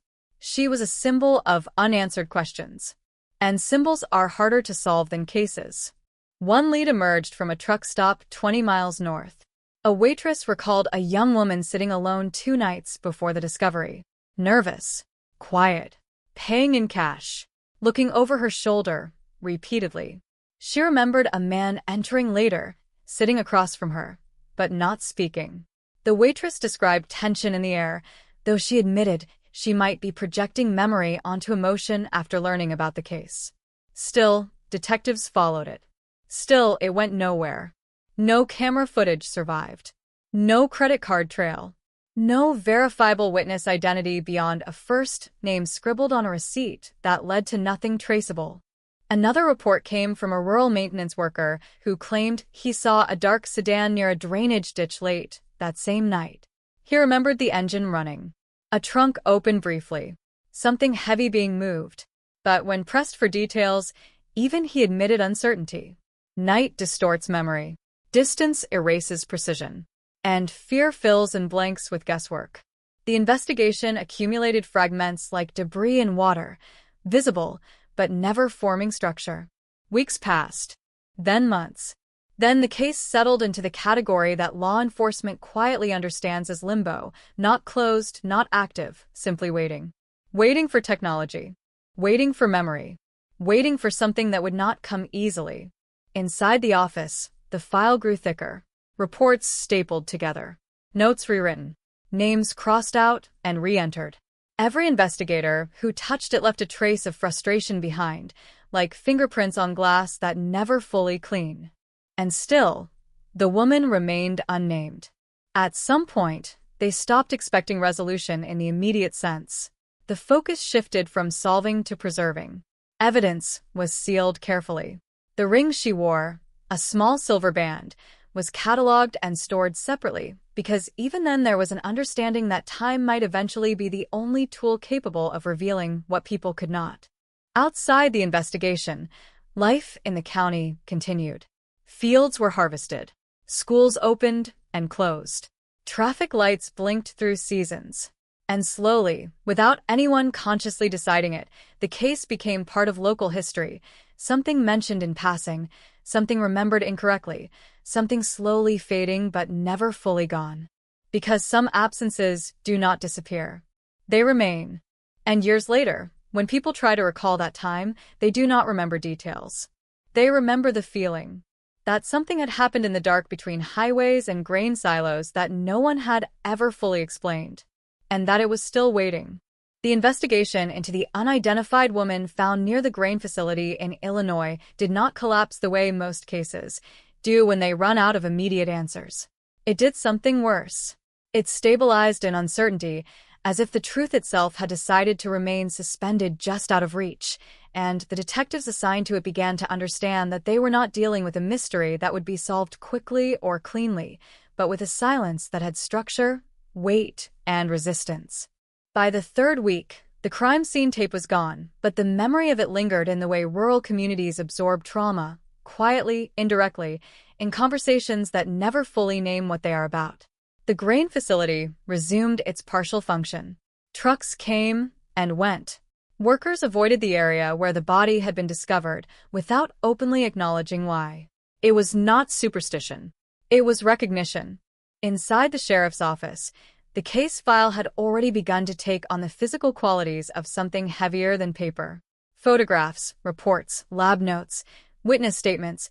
She was a symbol of unanswered questions. And symbols are harder to solve than cases. One lead emerged from a truck stop 20 miles north. A waitress recalled a young woman sitting alone 2 nights before the discovery. Nervous, quiet, paying in cash, looking over her shoulder, repeatedly. She remembered a man entering later, sitting across from her, but not speaking. The waitress described tension in the air, though she admitted she might be projecting memory onto emotion after learning about the case. Still, detectives followed it. Still, it went nowhere. No camera footage survived. No credit card trail. No verifiable witness identity beyond a first name scribbled on a receipt that led to nothing traceable. Another report came from a rural maintenance worker who claimed he saw a dark sedan near a drainage ditch late that same night. He remembered the engine running. A trunk opened briefly. Something heavy being moved. But when pressed for details, even he admitted uncertainty. Night distorts memory. Distance erases precision. and fear fills in blanks with guesswork. The investigation accumulated fragments like debris in water, visible but never forming structure. Weeks passed, then months. Then the case settled into the category that law enforcement quietly understands as limbo, not closed, not active, simply waiting. Waiting for technology. Waiting for memory. Waiting for something that would not come easily. Inside the office, the file grew thicker. Reports stapled together. Notes rewritten. Names crossed out and re-entered. Every investigator who touched it left a trace of frustration behind, like fingerprints on glass that never fully clean. And still, the woman remained unnamed. At some point, they stopped expecting resolution in the immediate sense. The focus shifted from solving to preserving. Evidence was sealed carefully. The ring she wore, a small silver band, was catalogued and stored separately, because even then there was an understanding that time might eventually be the only tool capable of revealing what people could not. Outside the investigation, life in the county continued. Fields were harvested. Schools opened and closed. Traffic lights blinked through seasons. And slowly, without anyone consciously deciding it, the case became part of local history, something mentioned in passing, something remembered incorrectly, something slowly fading but never fully gone. Because some absences do not disappear. They remain. And years later, when people try to recall that time, they do not remember details. They remember the feeling that something had happened in the dark between highways and grain silos that no one had ever fully explained, and that it was still waiting. The investigation into the unidentified woman found near the grain facility in Illinois did not collapse the way most cases do when they run out of immediate answers. It did something worse. It stabilized in uncertainty, as if the truth itself had decided to remain suspended just out of reach, and the detectives assigned to it began to understand that they were not dealing with a mystery that would be solved quickly or cleanly, but with a silence that had structure, weight, and resistance. By the third week, the crime scene tape was gone, but the memory of it lingered in the way rural communities absorb trauma, quietly, indirectly, in conversations that never fully name what they are about. The grain facility resumed its partial function. Trucks came and went. Workers avoided the area where the body had been discovered without openly acknowledging why. It was not superstition. It was recognition. Inside the sheriff's office, the case file had already begun to take on the physical qualities of something heavier than paper. Photographs, reports, lab notes, witness statements,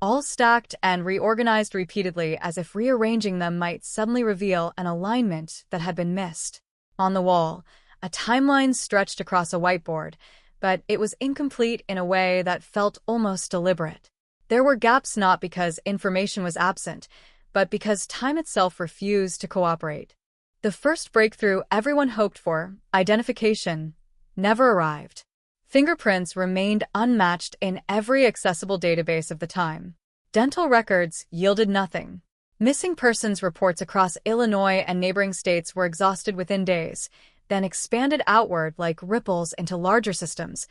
all stacked and reorganized repeatedly as if rearranging them might suddenly reveal an alignment that had been missed. On the wall, a timeline stretched across a whiteboard, but it was incomplete in a way that felt almost deliberate. There were gaps not because information was absent, but because time itself refused to cooperate. The first breakthrough everyone hoped for, identification, never arrived. Fingerprints remained unmatched in every accessible database of the time. Dental records yielded nothing. Missing persons reports across Illinois and neighboring states were exhausted within days, then expanded outward like ripples into larger systems,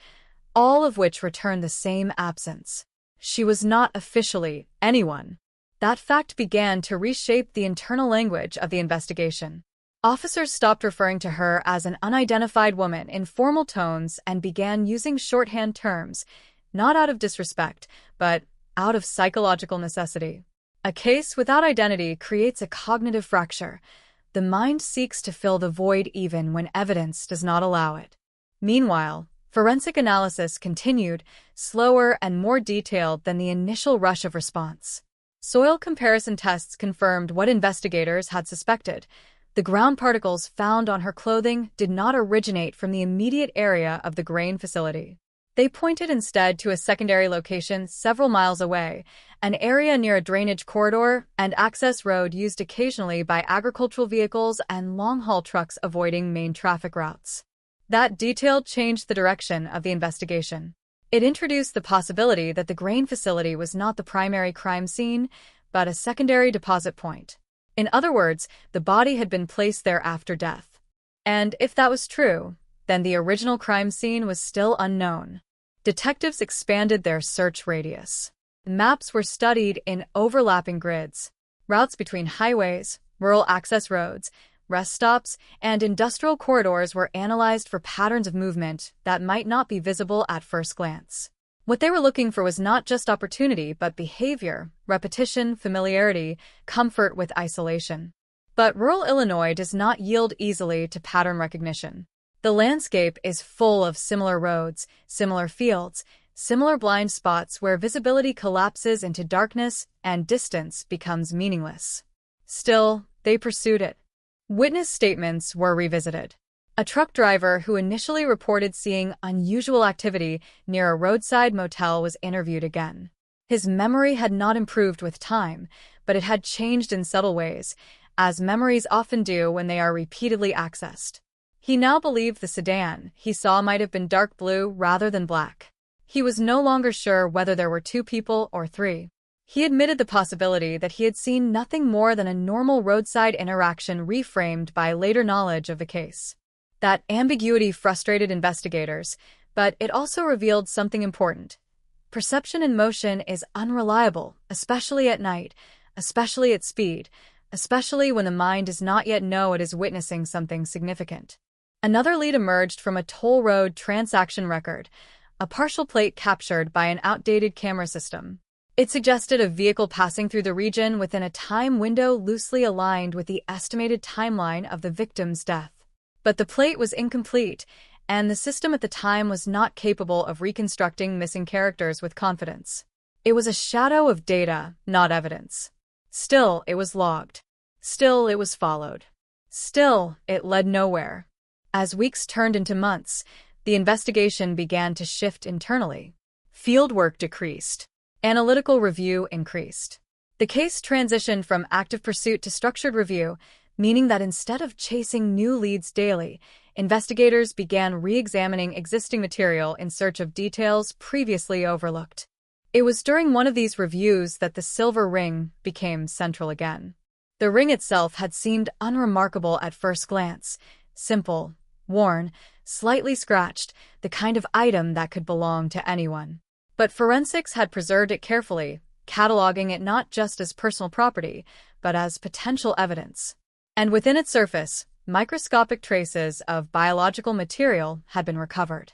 all of which returned the same absence. She was not officially anyone. That fact began to reshape the internal language of the investigation. Officers stopped referring to her as an unidentified woman in formal tones and began using shorthand terms, not out of disrespect, but out of psychological necessity. A case without identity creates a cognitive fracture. The mind seeks to fill the void even when evidence does not allow it. Meanwhile, forensic analysis continued, slower and more detailed than the initial rush of response. Soil comparison tests confirmed what investigators had suspected. The ground particles found on her clothing did not originate from the immediate area of the grain facility. They pointed instead to a secondary location several miles away, an area near a drainage corridor and access road used occasionally by agricultural vehicles and long-haul trucks avoiding main traffic routes. That detail changed the direction of the investigation. It introduced the possibility that the grain facility was not the primary crime scene, but a secondary deposit point. In other words, the body had been placed there after death. And if that was true, then the original crime scene was still unknown. Detectives expanded their search radius. Maps were studied in overlapping grids. Routes between highways, rural access roads, rest stops, and industrial corridors were analyzed for patterns of movement that might not be visible at first glance. What they were looking for was not just opportunity, but behavior, repetition, familiarity, comfort with isolation. But rural Illinois does not yield easily to pattern recognition. The landscape is full of similar roads, similar fields, similar blind spots where visibility collapses into darkness and distance becomes meaningless. Still, they pursued it. Witness statements were revisited. A truck driver who initially reported seeing unusual activity near a roadside motel was interviewed again. His memory had not improved with time, but it had changed in subtle ways, as memories often do when they are repeatedly accessed. He now believed the sedan he saw might have been dark blue rather than black. He was no longer sure whether there were 2 people or 3. He admitted the possibility that he had seen nothing more than a normal roadside interaction reframed by later knowledge of the case. That ambiguity frustrated investigators, but it also revealed something important. Perception in motion is unreliable, especially at night, especially at speed, especially when the mind does not yet know it is witnessing something significant. Another lead emerged from a toll road transaction record, a partial plate captured by an outdated camera system. It suggested a vehicle passing through the region within a time window loosely aligned with the estimated timeline of the victim's death. But the plate was incomplete, and the system at the time was not capable of reconstructing missing characters with confidence. It was a shadow of data, not evidence. Still, it was logged. Still, it was followed. Still, it led nowhere. As weeks turned into months, the investigation began to shift internally. Fieldwork decreased. Analytical review increased. The case transitioned from active pursuit to structured review, meaning that instead of chasing new leads daily, investigators began re-examining existing material in search of details previously overlooked. It was during one of these reviews that the silver ring became central again. The ring itself had seemed unremarkable at first glance, simple, worn, slightly scratched, the kind of item that could belong to anyone. But forensics had preserved it carefully, cataloging it not just as personal property, but as potential evidence. And within its surface, microscopic traces of biological material had been recovered.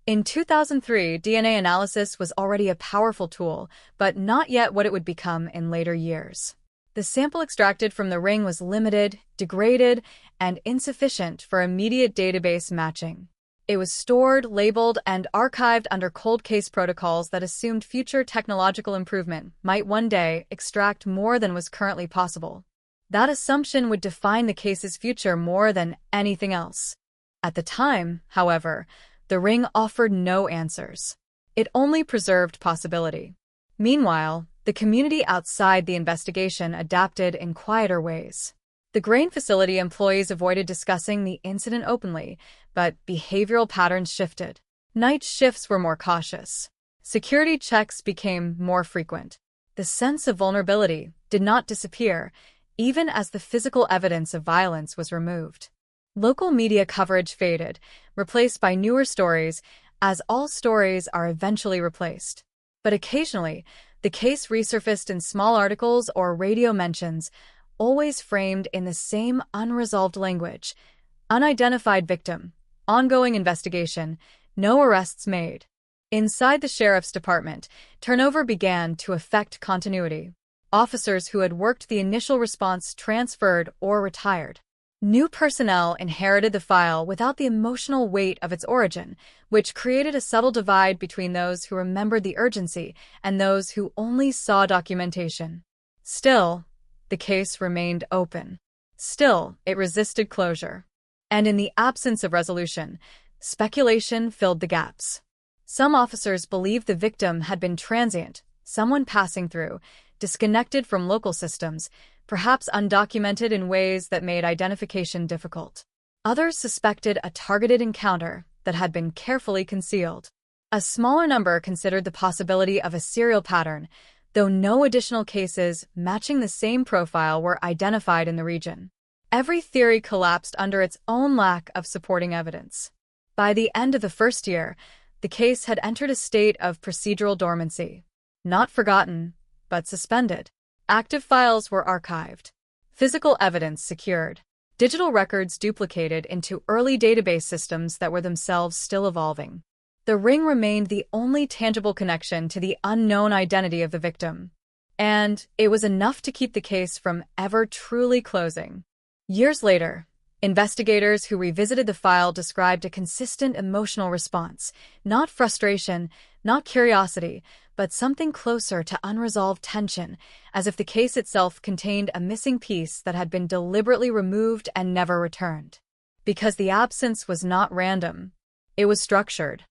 In 2003, DNA analysis was already a powerful tool, but not yet what it would become in later years. The sample extracted from the ring was limited, degraded, and insufficient for immediate database matching. It was stored, labeled, and archived under cold case protocols that assumed future technological improvement might one day extract more than was currently possible. That assumption would define the case's future more than anything else. At the time, however, the ring offered no answers. It only preserved possibility. Meanwhile, the community outside the investigation adapted in quieter ways. The grain facility employees avoided discussing the incident openly, but behavioral patterns shifted. Night shifts were more cautious. Security checks became more frequent. The sense of vulnerability did not disappear, even as the physical evidence of violence was removed. Local media coverage faded, replaced by newer stories, as all stories are eventually replaced. But occasionally, the case resurfaced in small articles or radio mentions, always framed in the same unresolved language: unidentified victim, ongoing investigation, no arrests made. Inside the sheriff's department, turnover began to affect continuity. Officers who had worked the initial response transferred or retired. New personnel inherited the file without the emotional weight of its origin, which created a subtle divide between those who remembered the urgency and those who only saw documentation. Still, the case remained open. Still, it resisted closure. And in the absence of resolution, speculation filled the gaps. Some officers believed the victim had been transient, someone passing through, disconnected from local systems, perhaps undocumented in ways that made identification difficult. Others suspected a targeted encounter that had been carefully concealed. A smaller number considered the possibility of a serial pattern, though no additional cases matching the same profile were identified in the region. Every theory collapsed under its own lack of supporting evidence. By the end of the first year, the case had entered a state of procedural dormancy. Not forgotten, but suspended. Active files were archived, physical evidence secured, digital records duplicated into early database systems that were themselves still evolving. The ring remained the only tangible connection to the unknown identity of the victim. And it was enough to keep the case from ever truly closing. Years later, investigators who revisited the file described a consistent emotional response, not frustration, not curiosity, but something closer to unresolved tension, as if the case itself contained a missing piece that had been deliberately removed and never returned. Because the absence was not random, it was structured.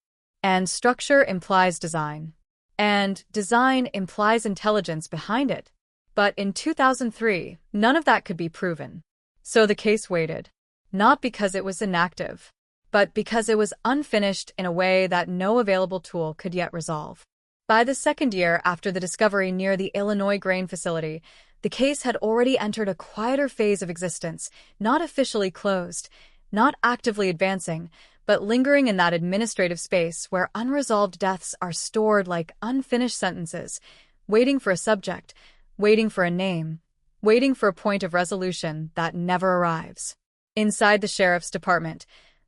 And structure implies design. And design implies intelligence behind it. But in 2003, none of that could be proven. So the case waited. Not because it was inactive, but because it was unfinished in a way that no available tool could yet resolve. By the second year after the discovery near the Illinois grain facility, the case had already entered a quieter phase of existence, not officially closed, not actively advancing, but lingering in that administrative space where unresolved deaths are stored like unfinished sentences, waiting for a subject, waiting for a name, waiting for a point of resolution that never arrives. Inside the sheriff's department,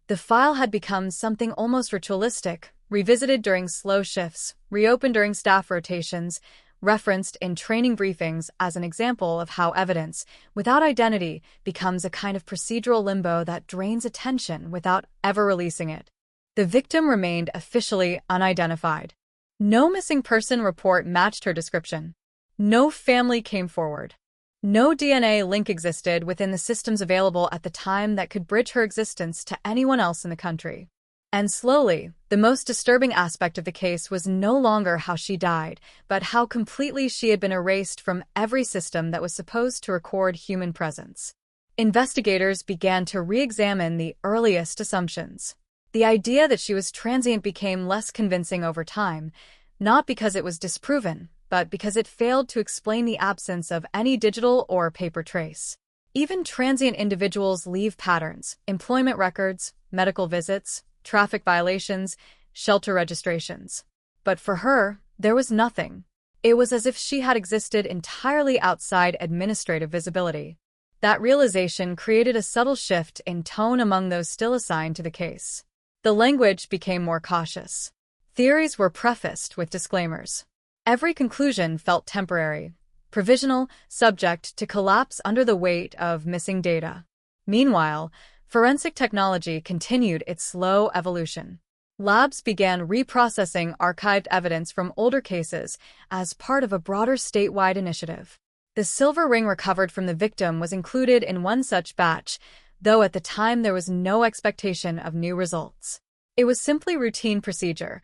the file had become something almost ritualistic, revisited during slow shifts, reopened during staff rotations, referenced in training briefings as an example of how evidence, without identity, becomes a kind of procedural limbo that drains attention without ever releasing it. The victim remained officially unidentified. No missing person report matched her description. No family came forward. No DNA link existed within the systems available at the time that could bridge her existence to anyone else in the country. And slowly, the most disturbing aspect of the case was no longer how she died, but how completely she had been erased from every system that was supposed to record human presence. Investigators began to re-examine the earliest assumptions. The idea that she was transient became less convincing over time, not because it was disproven, but because it failed to explain the absence of any digital or paper trace. Even transient individuals leave patterns, employment records, medical visits, traffic violations, shelter registrations. But for her, there was nothing. It was as if she had existed entirely outside administrative visibility. That realization created a subtle shift in tone among those still assigned to the case. The language became more cautious. Theories were prefaced with disclaimers. Every conclusion felt temporary, provisional, subject to collapse under the weight of missing data. Meanwhile, forensic technology continued its slow evolution. Labs began reprocessing archived evidence from older cases as part of a broader statewide initiative. The silver ring recovered from the victim was included in one such batch, though at the time there was no expectation of new results. It was simply routine procedure.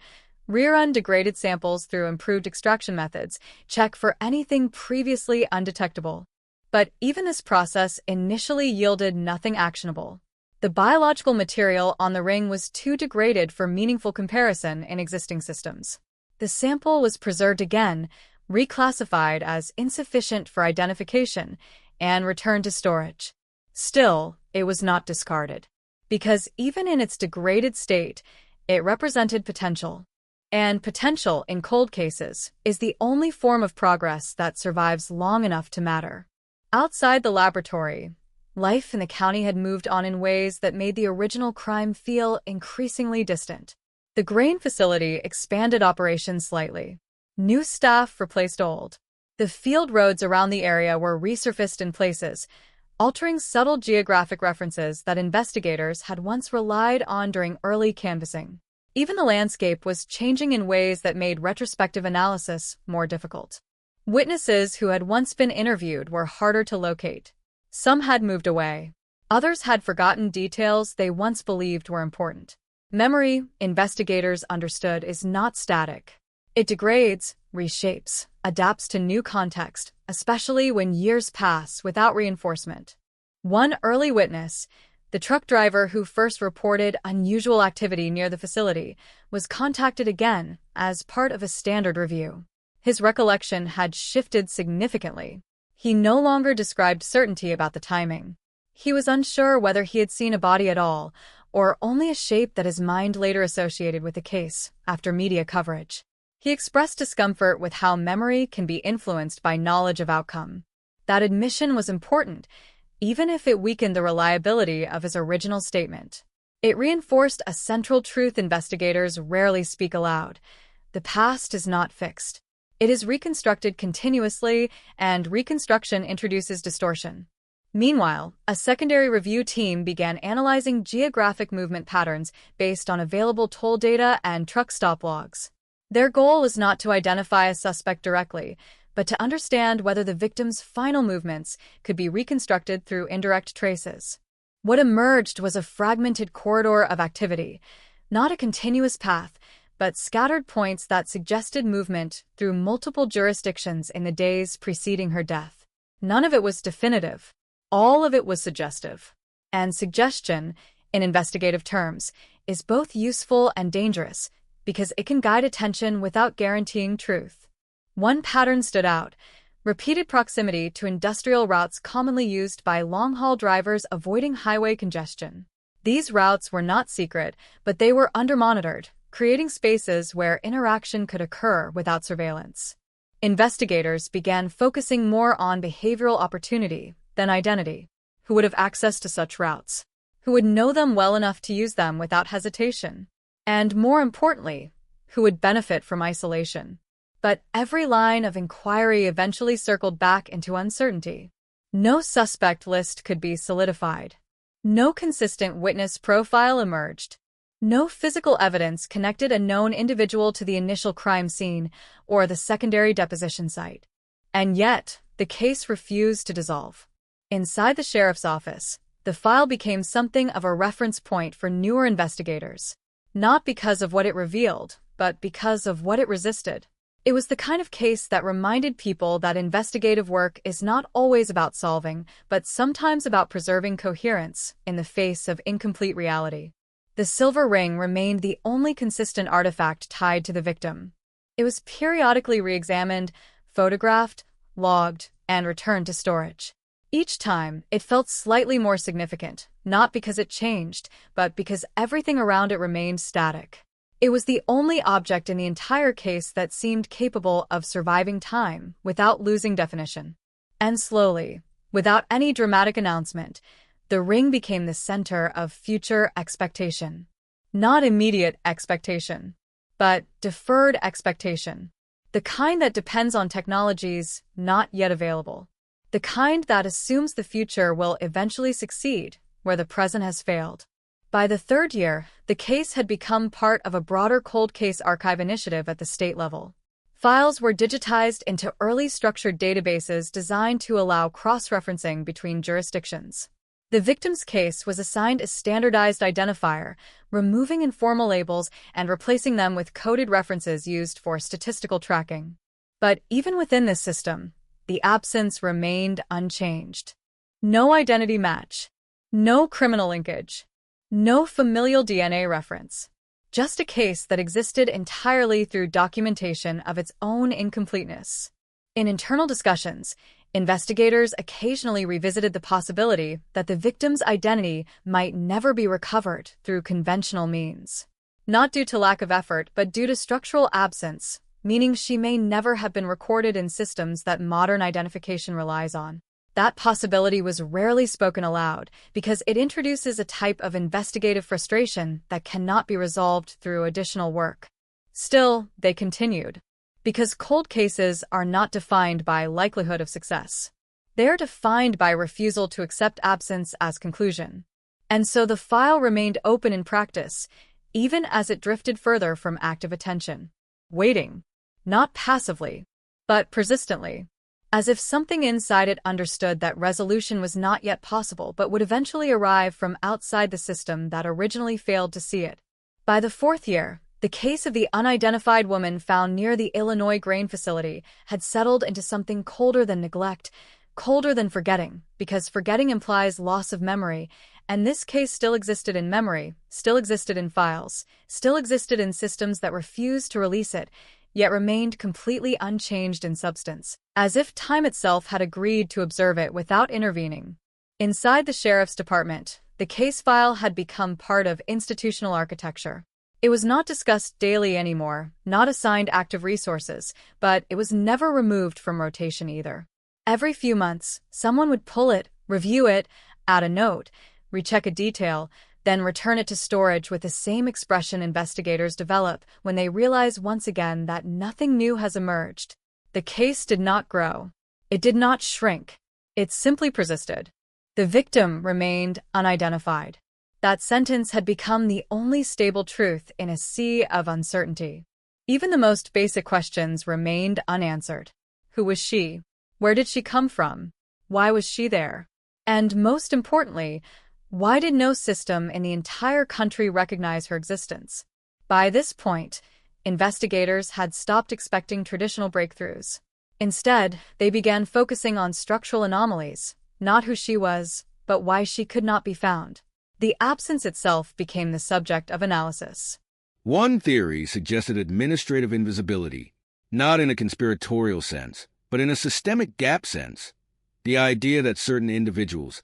Rerun degraded samples through improved extraction methods, check for anything previously undetectable. But even this process initially yielded nothing actionable. The biological material on the ring was too degraded for meaningful comparison in existing systems. The sample was preserved again, reclassified as insufficient for identification, and returned to storage. Still, it was not discarded, because even in its degraded state, it represented potential. And potential in cold cases is the only form of progress that survives long enough to matter. Outside the laboratory, life in the county had moved on in ways that made the original crime feel increasingly distant. The grain facility expanded operations slightly. New staff replaced old. The field roads around the area were resurfaced in places, altering subtle geographic references that investigators had once relied on during early canvassing. Even the landscape was changing in ways that made retrospective analysis more difficult. Witnesses who had once been interviewed were harder to locate. Some had moved away. Others had forgotten details they once believed were important. Memory, investigators understood, is not static. It degrades, reshapes, adapts to new context, especially when years pass without reinforcement. One early witness, the truck driver who first reported unusual activity near the facility, was contacted again as part of a standard review. His recollection had shifted significantly. He no longer described certainty about the timing. He was unsure whether he had seen a body at all, or only a shape that his mind later associated with the case after media coverage. He expressed discomfort with how memory can be influenced by knowledge of outcome. That admission was important, even if it weakened the reliability of his original statement. It reinforced a central truth investigators rarely speak aloud. The past is not fixed. It is reconstructed continuously, and reconstruction introduces distortion. Meanwhile, a secondary review team began analyzing geographic movement patterns based on available toll data and truck stop logs. Their goal was not to identify a suspect directly, but to understand whether the victim's final movements could be reconstructed through indirect traces. What emerged was a fragmented corridor of activity, not a continuous path, but scattered points that suggested movement through multiple jurisdictions in the days preceding her death. None of it was definitive. All of it was suggestive. And suggestion, in investigative terms, is both useful and dangerous, because it can guide attention without guaranteeing truth. One pattern stood out: repeated proximity to industrial routes commonly used by long-haul drivers avoiding highway congestion. These routes were not secret, but they were under-monitored, creating spaces where interaction could occur without surveillance. Investigators began focusing more on behavioral opportunity than identity. Who would have access to such routes? Who would know them well enough to use them without hesitation? And more importantly, who would benefit from isolation? But every line of inquiry eventually circled back into uncertainty. No suspect list could be solidified. No consistent witness profile emerged. No physical evidence connected a known individual to the initial crime scene or the secondary deposition site. And yet, the case refused to dissolve. Inside the sheriff's office, the file became something of a reference point for newer investigators. Not because of what it revealed, but because of what it resisted. It was the kind of case that reminded people that investigative work is not always about solving, but sometimes about preserving coherence in the face of incomplete reality. The silver ring remained the only consistent artifact tied to the victim. It was periodically re-examined, photographed, logged, and returned to storage. Each time, it felt slightly more significant, not because it changed, but because everything around it remained static. It was the only object in the entire case that seemed capable of surviving time without losing definition. And slowly, without any dramatic announcement, the ring became the center of future expectation. Not immediate expectation, but deferred expectation. The kind that depends on technologies not yet available. The kind that assumes the future will eventually succeed where the present has failed. By the third year, the case had become part of a broader cold case archive initiative at the state level. Files were digitized into early structured databases designed to allow cross-referencing between jurisdictions. The victim's case was assigned a standardized identifier, removing informal labels and replacing them with coded references used for statistical tracking. But even within this system, the absence remained unchanged. No identity match. No criminal linkage. No familial DNA reference. Just a case that existed entirely through documentation of its own incompleteness. In internal discussions, investigators occasionally revisited the possibility that the victim's identity might never be recovered through conventional means. Not due to lack of effort, but due to structural absence, meaning she may never have been recorded in systems that modern identification relies on. That possibility was rarely spoken aloud because it introduces a type of investigative frustration that cannot be resolved through additional work. Still, they continued. Because cold cases are not defined by likelihood of success. They are defined by refusal to accept absence as conclusion. And so the file remained open in practice, even as it drifted further from active attention. Waiting. Not passively, but persistently. As if something inside it understood that resolution was not yet possible but would eventually arrive from outside the system that originally failed to see it. By the fourth year, the case of the unidentified woman found near the Illinois grain facility had settled into something colder than neglect, colder than forgetting, because forgetting implies loss of memory, and this case still existed in memory, still existed in files, still existed in systems that refused to release it, yet remained completely unchanged in substance, as if time itself had agreed to observe it without intervening. Inside the sheriff's department, the case file had become part of institutional architecture. It was not discussed daily anymore, not assigned active resources, but it was never removed from rotation either. Every few months, someone would pull it, review it, add a note, recheck a detail, then return it to storage with the same expression investigators develop when they realize once again that nothing new has emerged. The case did not grow. It did not shrink. It simply persisted. The victim remained unidentified. That sentence had become the only stable truth in a sea of uncertainty. Even the most basic questions remained unanswered. Who was she? Where did she come from? Why was she there? And most importantly, why did no system in the entire country recognize her existence? By this point, investigators had stopped expecting traditional breakthroughs. Instead, they began focusing on structural anomalies, not who she was, but why she could not be found. The absence itself became the subject of analysis. One theory suggested administrative invisibility, not in a conspiratorial sense, but in a systemic gap sense. The idea that certain individuals,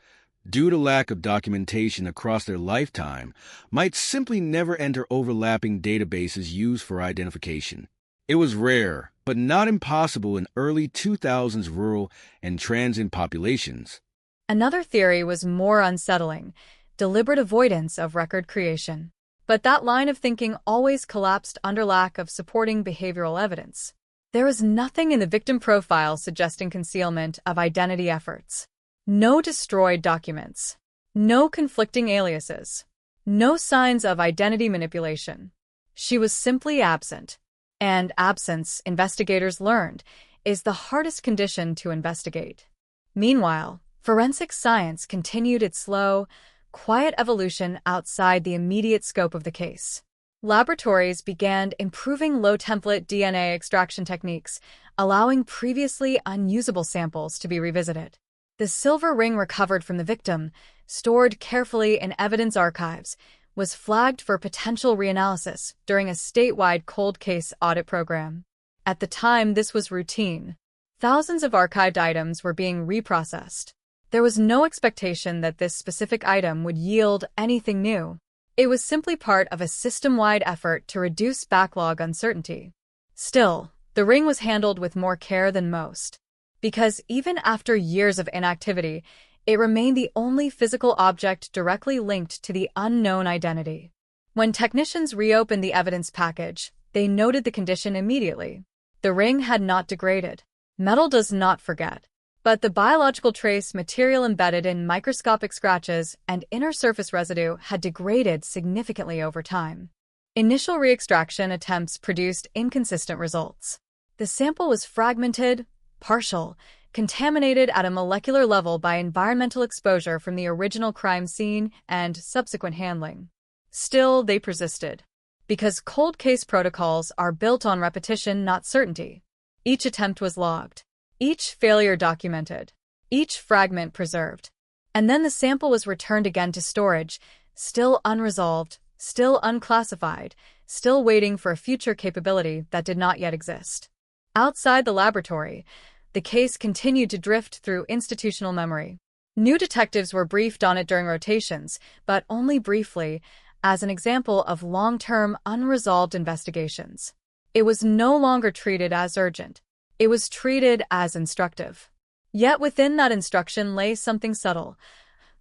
due to lack of documentation across their lifetime, might simply never enter overlapping databases used for identification. It was rare, but not impossible in early 2000s rural and transient populations. Another theory was more unsettling: deliberate avoidance of record creation. But that line of thinking always collapsed under lack of supporting behavioral evidence. There was nothing in the victim profile suggesting concealment of identity efforts. No destroyed documents. No conflicting aliases. No signs of identity manipulation. She was simply absent. And absence, investigators learned, is the hardest condition to investigate. Meanwhile, forensic science continued its slow, quiet evolution outside the immediate scope of the case. Laboratories began improving low-template DNA extraction techniques, allowing previously unusable samples to be revisited. The silver ring recovered from the victim, stored carefully in evidence archives, was flagged for potential reanalysis during a statewide cold case audit program. At the time, this was routine. Thousands of archived items were being reprocessed. There was no expectation that this specific item would yield anything new. It was simply part of a system-wide effort to reduce backlog uncertainty. Still, the ring was handled with more care than most. Because even after years of inactivity, it remained the only physical object directly linked to the unknown identity. When technicians reopened the evidence package, they noted the condition immediately. The ring had not degraded. Metal does not forget. But the biological trace material embedded in microscopic scratches and inner surface residue had degraded significantly over time. Initial re-extraction attempts produced inconsistent results. The sample was fragmented, partial, contaminated at a molecular level by environmental exposure from the original crime scene and subsequent handling. Still, they persisted. Because cold case protocols are built on repetition, not certainty. Each attempt was logged. Each failure documented, each fragment preserved. And then the sample was returned again to storage, still unresolved, still unclassified, still waiting for a future capability that did not yet exist. Outside the laboratory, the case continued to drift through institutional memory. New detectives were briefed on it during rotations, but only briefly, as an example of long-term unresolved investigations. It was no longer treated as urgent. It was treated as instructive. Yet within that instruction lay something subtle,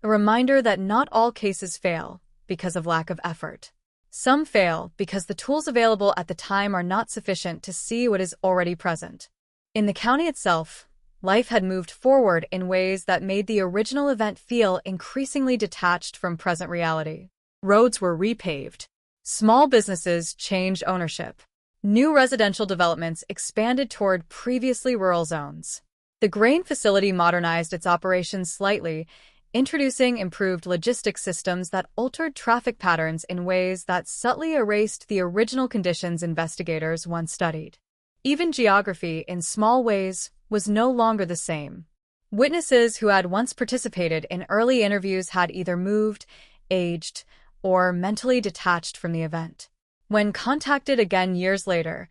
a reminder that not all cases fail because of lack of effort. Some fail because the tools available at the time are not sufficient to see what is already present. In the county itself, life had moved forward in ways that made the original event feel increasingly detached from present reality. Roads were repaved. Small businesses changed ownership. New residential developments expanded toward previously rural zones. The grain facility modernized its operations slightly, introducing improved logistics systems that altered traffic patterns in ways that subtly erased the original conditions investigators once studied. Even geography, in small ways, was no longer the same. Witnesses who had once participated in early interviews had either moved, aged, or mentally detached from the event. When contacted again years later,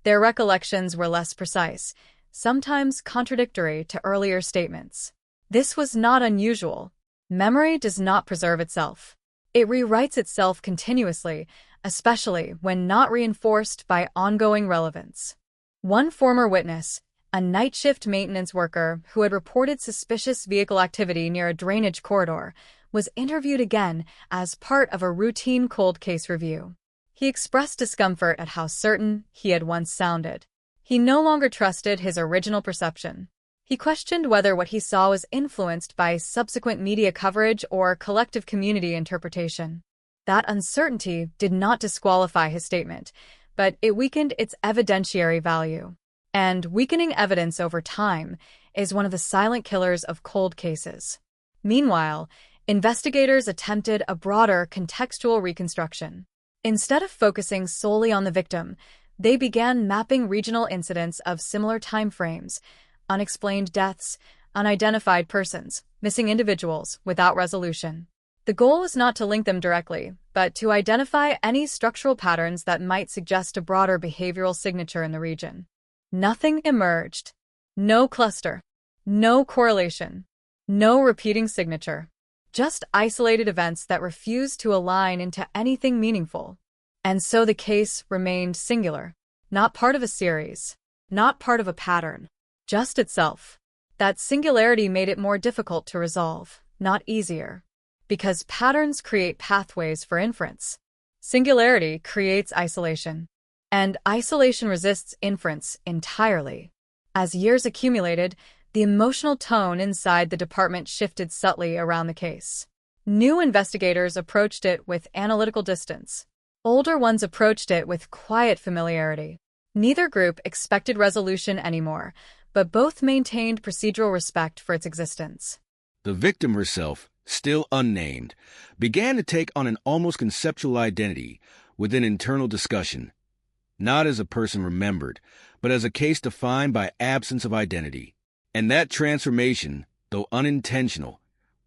their recollections were less precise, sometimes contradictory to earlier statements. This was not unusual. Memory does not preserve itself. It rewrites itself continuously, especially when not reinforced by ongoing relevance. One former witness, a night shift maintenance worker who had reported suspicious vehicle activity near a drainage corridor, was interviewed again as part of a routine cold case review. He expressed discomfort at how certain he had once sounded. He no longer trusted his original perception. He questioned whether what he saw was influenced by subsequent media coverage or collective community interpretation. That uncertainty did not disqualify his statement, but it weakened its evidentiary value. And weakening evidence over time is one of the silent killers of cold cases. Meanwhile, investigators attempted a broader contextual reconstruction. Instead of focusing solely on the victim, they began mapping regional incidents of similar timeframes: unexplained deaths, unidentified persons, missing individuals without resolution. The goal was not to link them directly, but to identify any structural patterns that might suggest a broader behavioral signature in the region. Nothing emerged. No cluster. No correlation. No repeating signature. Just isolated events that refused to align into anything meaningful. And so the case remained singular. Not part of a series. Not part of a pattern. Just itself. That singularity made it more difficult to resolve, not easier. Because patterns create pathways for inference. Singularity creates isolation. And isolation resists inference entirely. As years accumulated, the emotional tone inside the department shifted subtly around the case. New investigators approached it with analytical distance. Older ones approached it with quiet familiarity. Neither group expected resolution anymore, but both maintained procedural respect for its existence. The victim herself, still unnamed, began to take on an almost conceptual identity within internal discussion, not as a person remembered, but as a case defined by absence of identity. And that transformation, though unintentional,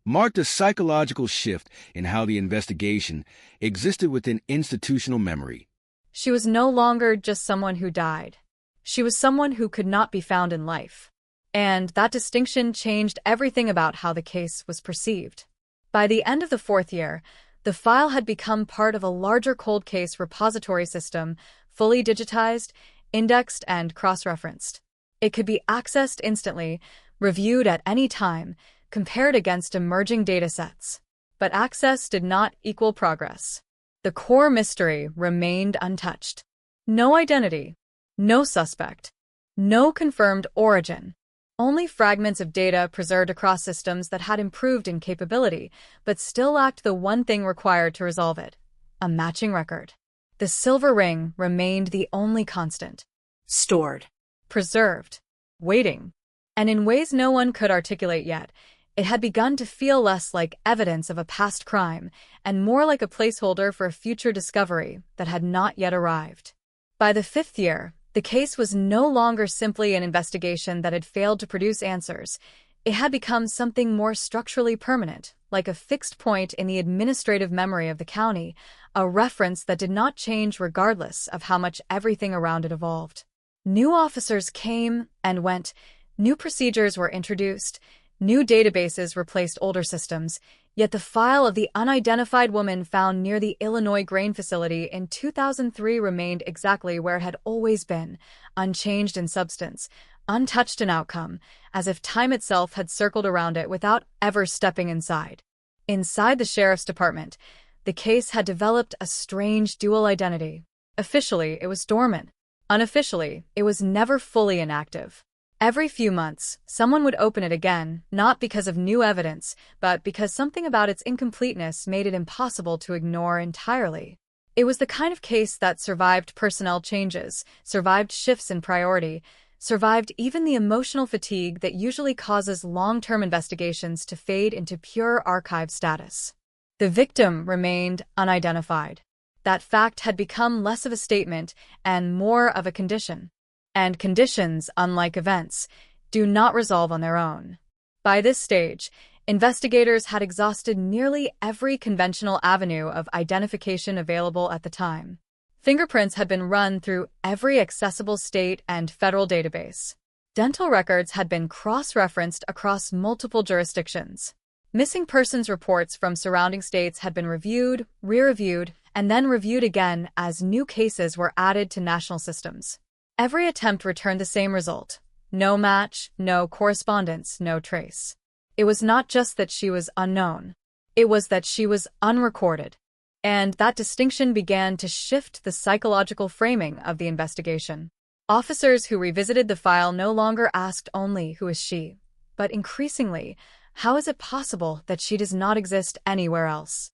marked a psychological shift in how the investigation existed within institutional memory. She was no longer just someone who died. She was someone who could not be found in life. And that distinction changed everything about how the case was perceived. By the end of the fourth year, the file had become part of a larger cold case repository system, fully digitized, indexed, and cross-referenced. It could be accessed instantly, reviewed at any time, compared against emerging datasets. But access did not equal progress. The core mystery remained untouched. No identity. No suspect. No confirmed origin. Only fragments of data preserved across systems that had improved in capability, but still lacked the one thing required to resolve it: a matching record. The silver ring remained the only constant. Stored. Preserved. Waiting. And in ways no one could articulate yet, it had begun to feel less like evidence of a past crime and more like a placeholder for a future discovery that had not yet arrived. By the fifth year, the case was no longer simply an investigation that had failed to produce answers. It had become something more structurally permanent, like a fixed point in the administrative memory of the county, a reference that did not change regardless of how much everything around it evolved. New officers came and went, new procedures were introduced, new databases replaced older systems, yet the file of the unidentified woman found near the Illinois grain facility in 2003 remained exactly where it had always been, unchanged in substance, untouched in outcome, as if time itself had circled around it without ever stepping inside. Inside the sheriff's department, the case had developed a strange dual identity. Officially, it was dormant. Unofficially, it was never fully inactive. Every few months, someone would open it again, not because of new evidence, but because something about its incompleteness made it impossible to ignore entirely. It was the kind of case that survived personnel changes, survived shifts in priority, survived even the emotional fatigue that usually causes long-term investigations to fade into pure archive status. The victim remained unidentified. That fact had become less of a statement and more of a condition. And conditions, unlike events, do not resolve on their own. By this stage, investigators had exhausted nearly every conventional avenue of identification available at the time. Fingerprints had been run through every accessible state and federal database. Dental records had been cross-referenced across multiple jurisdictions. Missing persons reports from surrounding states had been reviewed, re-reviewed, and then reviewed again as new cases were added to national systems. Every attempt returned the same result. No match, no correspondence, no trace. It was not just that she was unknown. It was that she was unrecorded. And that distinction began to shift the psychological framing of the investigation. Officers who revisited the file no longer asked only, "Who is she?" but increasingly, "How is it possible that she does not exist anywhere else?"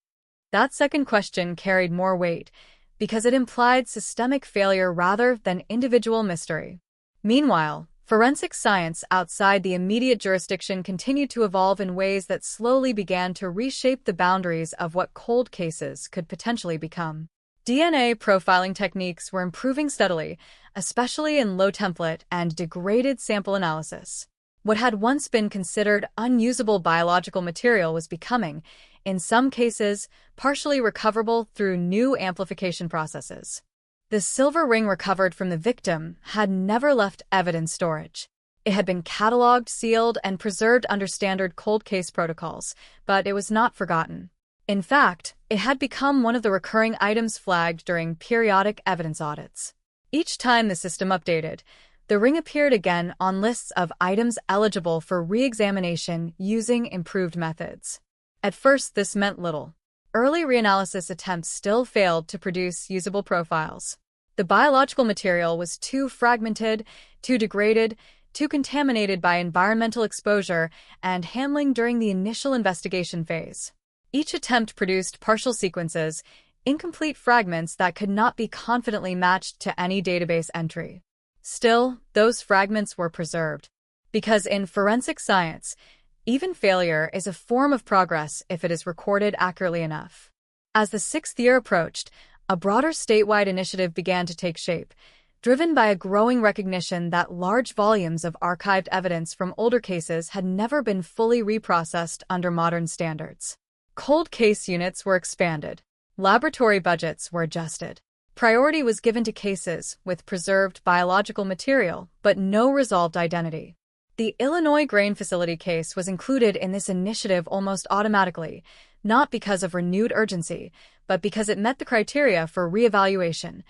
That second question carried more weight because it implied systemic failure rather than individual mystery. Meanwhile, forensic science outside the immediate jurisdiction continued to evolve in ways that slowly began to reshape the boundaries of what cold cases could potentially become. DNA profiling techniques were improving steadily, especially in low-template and degraded sample analysis. What had once been considered unusable biological material was becoming, in some cases, partially recoverable through new amplification processes. The silver ring recovered from the victim had never left evidence storage. It had been cataloged, sealed, and preserved under standard cold case protocols, but it was not forgotten. In fact, it had become one of the recurring items flagged during periodic evidence audits. Each time the system updated, the ring appeared again on lists of items eligible for re-examination using improved methods. At first, this meant little. Early reanalysis attempts still failed to produce usable profiles. The biological material was too fragmented, too degraded, too contaminated by environmental exposure and handling during the initial investigation phase. Each attempt produced partial sequences, incomplete fragments that could not be confidently matched to any database entry. Still, those fragments were preserved, because in forensic science, even failure is a form of progress if it is recorded accurately enough. As the 6th year approached, a broader statewide initiative began to take shape, driven by a growing recognition that large volumes of archived evidence from older cases had never been fully reprocessed under modern standards. Cold case units were expanded. Laboratory budgets were adjusted. Priority was given to cases with preserved biological material, but no resolved identity. The Illinois grain facility case was included in this initiative almost automatically, not because of renewed urgency, but because it met the criteria for reevaluation: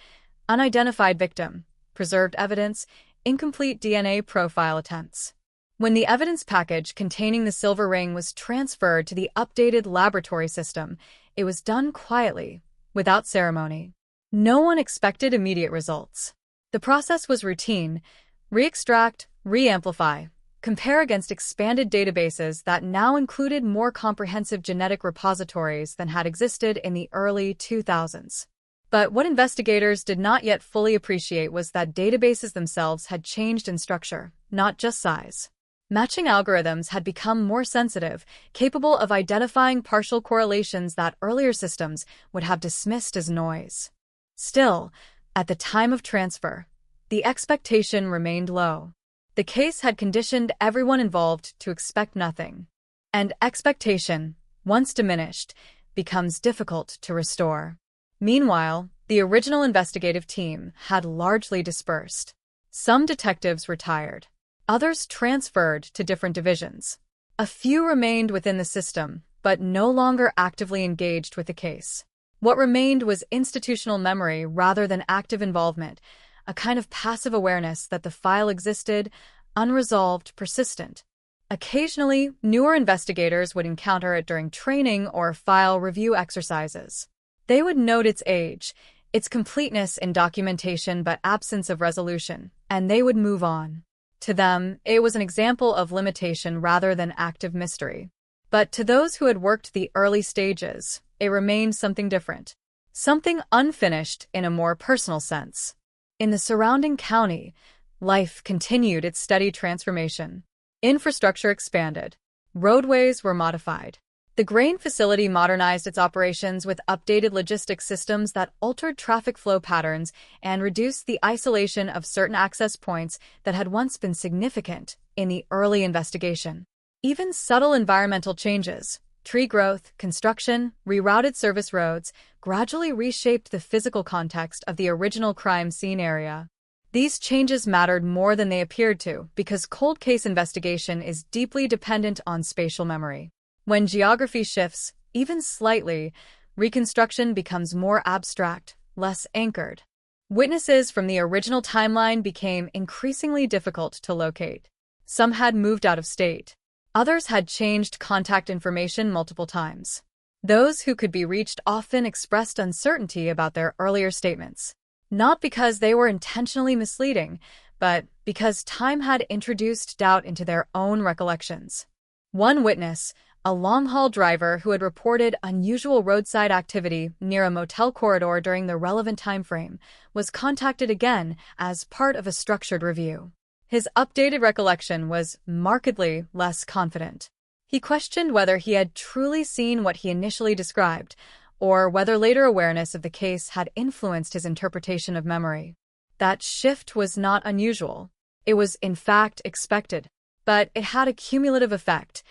unidentified victim, preserved evidence, incomplete DNA profile attempts. When the evidence package containing the silver ring was transferred to the updated laboratory system, it was done quietly, without ceremony. No one expected immediate results. The process was routine: re-extract, re-amplify, compare against expanded databases that now included more comprehensive genetic repositories than had existed in the early 2000s. But what investigators did not yet fully appreciate was that databases themselves had changed in structure, not just size. Matching algorithms had become more sensitive, capable of identifying partial correlations that earlier systems would have dismissed as noise. Still, at the time of transfer, the expectation remained low. The case had conditioned everyone involved to expect nothing. And expectation, once diminished, becomes difficult to restore. Meanwhile, the original investigative team had largely dispersed. Some detectives retired. Others transferred to different divisions. A few remained within the system, but no longer actively engaged with the case. What remained was institutional memory rather than active involvement, a kind of passive awareness that the file existed, unresolved, persistent. Occasionally, newer investigators would encounter it during training or file review exercises. They would note its age, its completeness in documentation but absence of resolution, and they would move on. To them, it was an example of limitation rather than active mystery. But to those who had worked the early stages, it remained something different. Something unfinished in a more personal sense. In the surrounding county, life continued its steady transformation. Infrastructure expanded. Roadways were modified. The grain facility modernized its operations with updated logistics systems that altered traffic flow patterns and reduced the isolation of certain access points that had once been significant in the early investigation. Even subtle environmental changes, tree growth, construction, rerouted service roads, gradually reshaped the physical context of the original crime scene area. These changes mattered more than they appeared to because cold case investigation is deeply dependent on spatial memory. When geography shifts, even slightly, reconstruction becomes more abstract, less anchored. Witnesses from the original timeline became increasingly difficult to locate. Some had moved out of state. Others had changed contact information multiple times. Those who could be reached often expressed uncertainty about their earlier statements, not because they were intentionally misleading, but because time had introduced doubt into their own recollections. One witness, a long-haul driver who had reported unusual roadside activity near a motel corridor during the relevant time frame, was contacted again as part of a structured review. His updated recollection was markedly less confident. He questioned whether he had truly seen what he initially described, or whether later awareness of the case had influenced his interpretation of memory. That shift was not unusual. It was, in fact, expected. But it had a cumulative effect.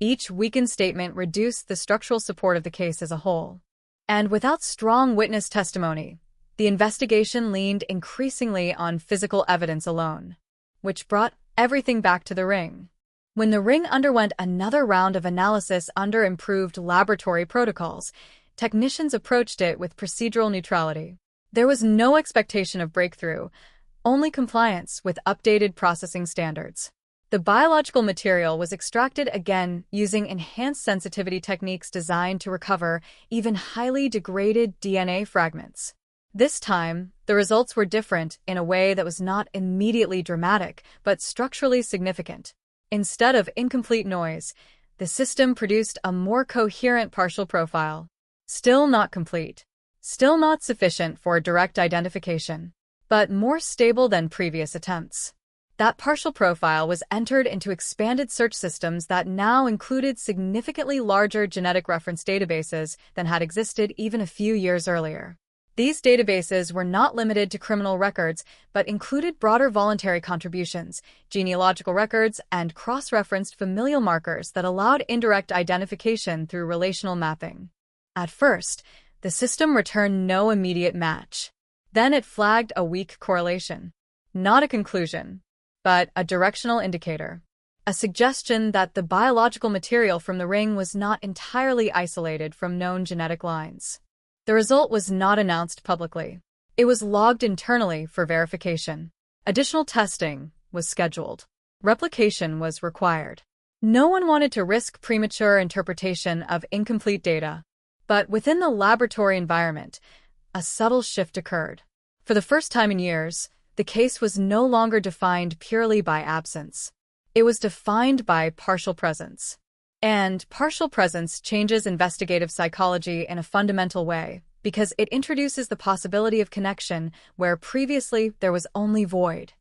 Each weakened statement reduced the structural support of the case as a whole. And without strong witness testimony, the investigation leaned increasingly on physical evidence alone, which brought everything back to the ring. When the ring underwent another round of analysis under improved laboratory protocols, technicians approached it with procedural neutrality. There was no expectation of breakthrough, only compliance with updated processing standards. The biological material was extracted again using enhanced sensitivity techniques designed to recover even highly degraded DNA fragments. This time, the results were different in a way that was not immediately dramatic, but structurally significant. Instead of incomplete noise, the system produced a more coherent partial profile. Still not complete, still not sufficient for direct identification, but more stable than previous attempts. That partial profile was entered into expanded search systems that now included significantly larger genetic reference databases than had existed even a few years earlier. These databases were not limited to criminal records, but included broader voluntary contributions, genealogical records, and cross-referenced familial markers that allowed indirect identification through relational mapping. At first, the system returned no immediate match. Then it flagged a weak correlation. Not a conclusion, but a directional indicator. A suggestion that the biological material from the ring was not entirely isolated from known genetic lines. The result was not announced publicly. It was logged internally for verification. Additional testing was scheduled. Replication was required. No one wanted to risk premature interpretation of incomplete data. But within the laboratory environment, a subtle shift occurred. For the first time in years, the case was no longer defined purely by absence. It was defined by partial presence. And partial presence changes investigative psychology in a fundamental way, because it introduces the possibility of connection where previously there was only void.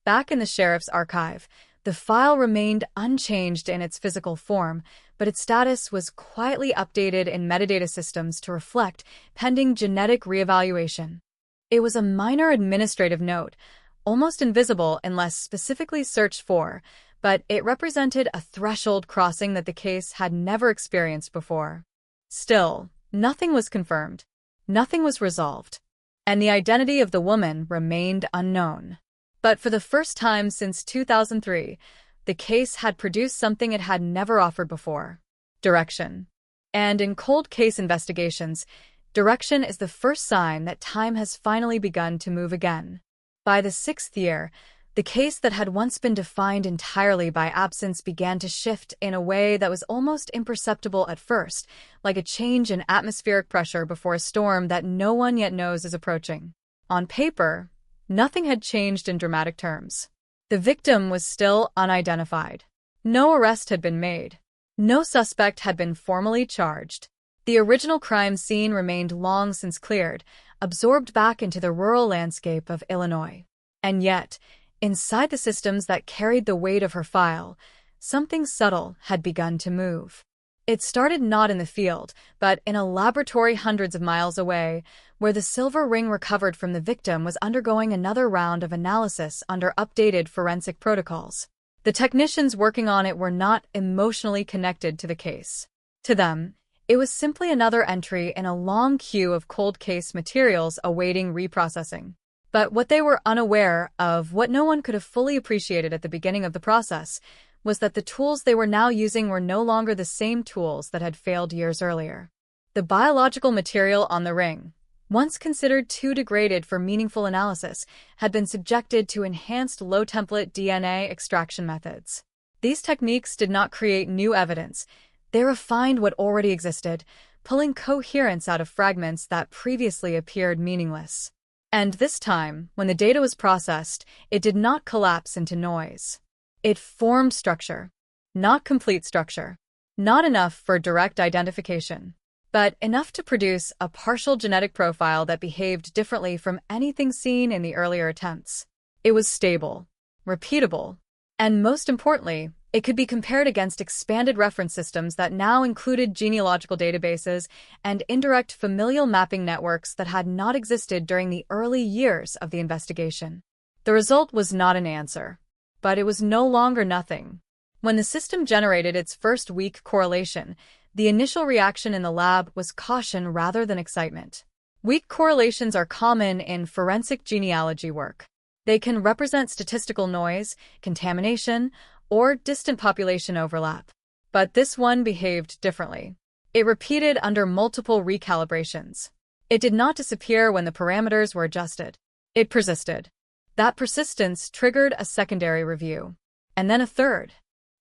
Back in the sheriff's archive, the file remained unchanged in its physical form, but its status was quietly updated in metadata systems to reflect pending genetic reevaluation. It was a minor administrative note, almost invisible unless specifically searched for, but it represented a threshold crossing that the case had never experienced before. Still, nothing was confirmed, nothing was resolved, and the identity of the woman remained unknown. But for the first time since 2003, the case had produced something it had never offered before: direction. And in cold case investigations, direction is the first sign that time has finally begun to move again. By the 6th year, the case that had once been defined entirely by absence began to shift in a way that was almost imperceptible at first, like a change in atmospheric pressure before a storm that no one yet knows is approaching. On paper, nothing had changed in dramatic terms. The victim was still unidentified. No arrest had been made. No suspect had been formally charged. The original crime scene remained long since cleared, absorbed back into the rural landscape of Illinois. And yet, inside the systems that carried the weight of her file, something subtle had begun to move. It started not in the field, but in a laboratory hundreds of miles away, where the silver ring recovered from the victim was undergoing another round of analysis under updated forensic protocols. The technicians working on it were not emotionally connected to the case. To them, it was simply another entry in a long queue of cold case materials awaiting reprocessing. But what they were unaware of, what no one could have fully appreciated at the beginning of the process, was that the tools they were now using were no longer the same tools that had failed years earlier. The biological material on the ring, once considered too degraded for meaningful analysis, had been subjected to enhanced low-template DNA extraction methods. These techniques did not create new evidence. They refined what already existed, pulling coherence out of fragments that previously appeared meaningless. And this time, when the data was processed, it did not collapse into noise. It formed structure. Not complete structure. Not enough for direct identification, but enough to produce a partial genetic profile that behaved differently from anything seen in the earlier attempts. It was stable, repeatable, and most importantly, it could be compared against expanded reference systems that now included genealogical databases and indirect familial mapping networks that had not existed during the early years of the investigation. The result was not an answer, but it was no longer nothing. When the system generated its first weak correlation, the initial reaction in the lab was caution rather than excitement. Weak correlations are common in forensic genealogy work. They can represent statistical noise, contamination, or distant population overlap. But this one behaved differently. It repeated under multiple recalibrations. It did not disappear when the parameters were adjusted. It persisted. That persistence triggered a secondary review, and then a third.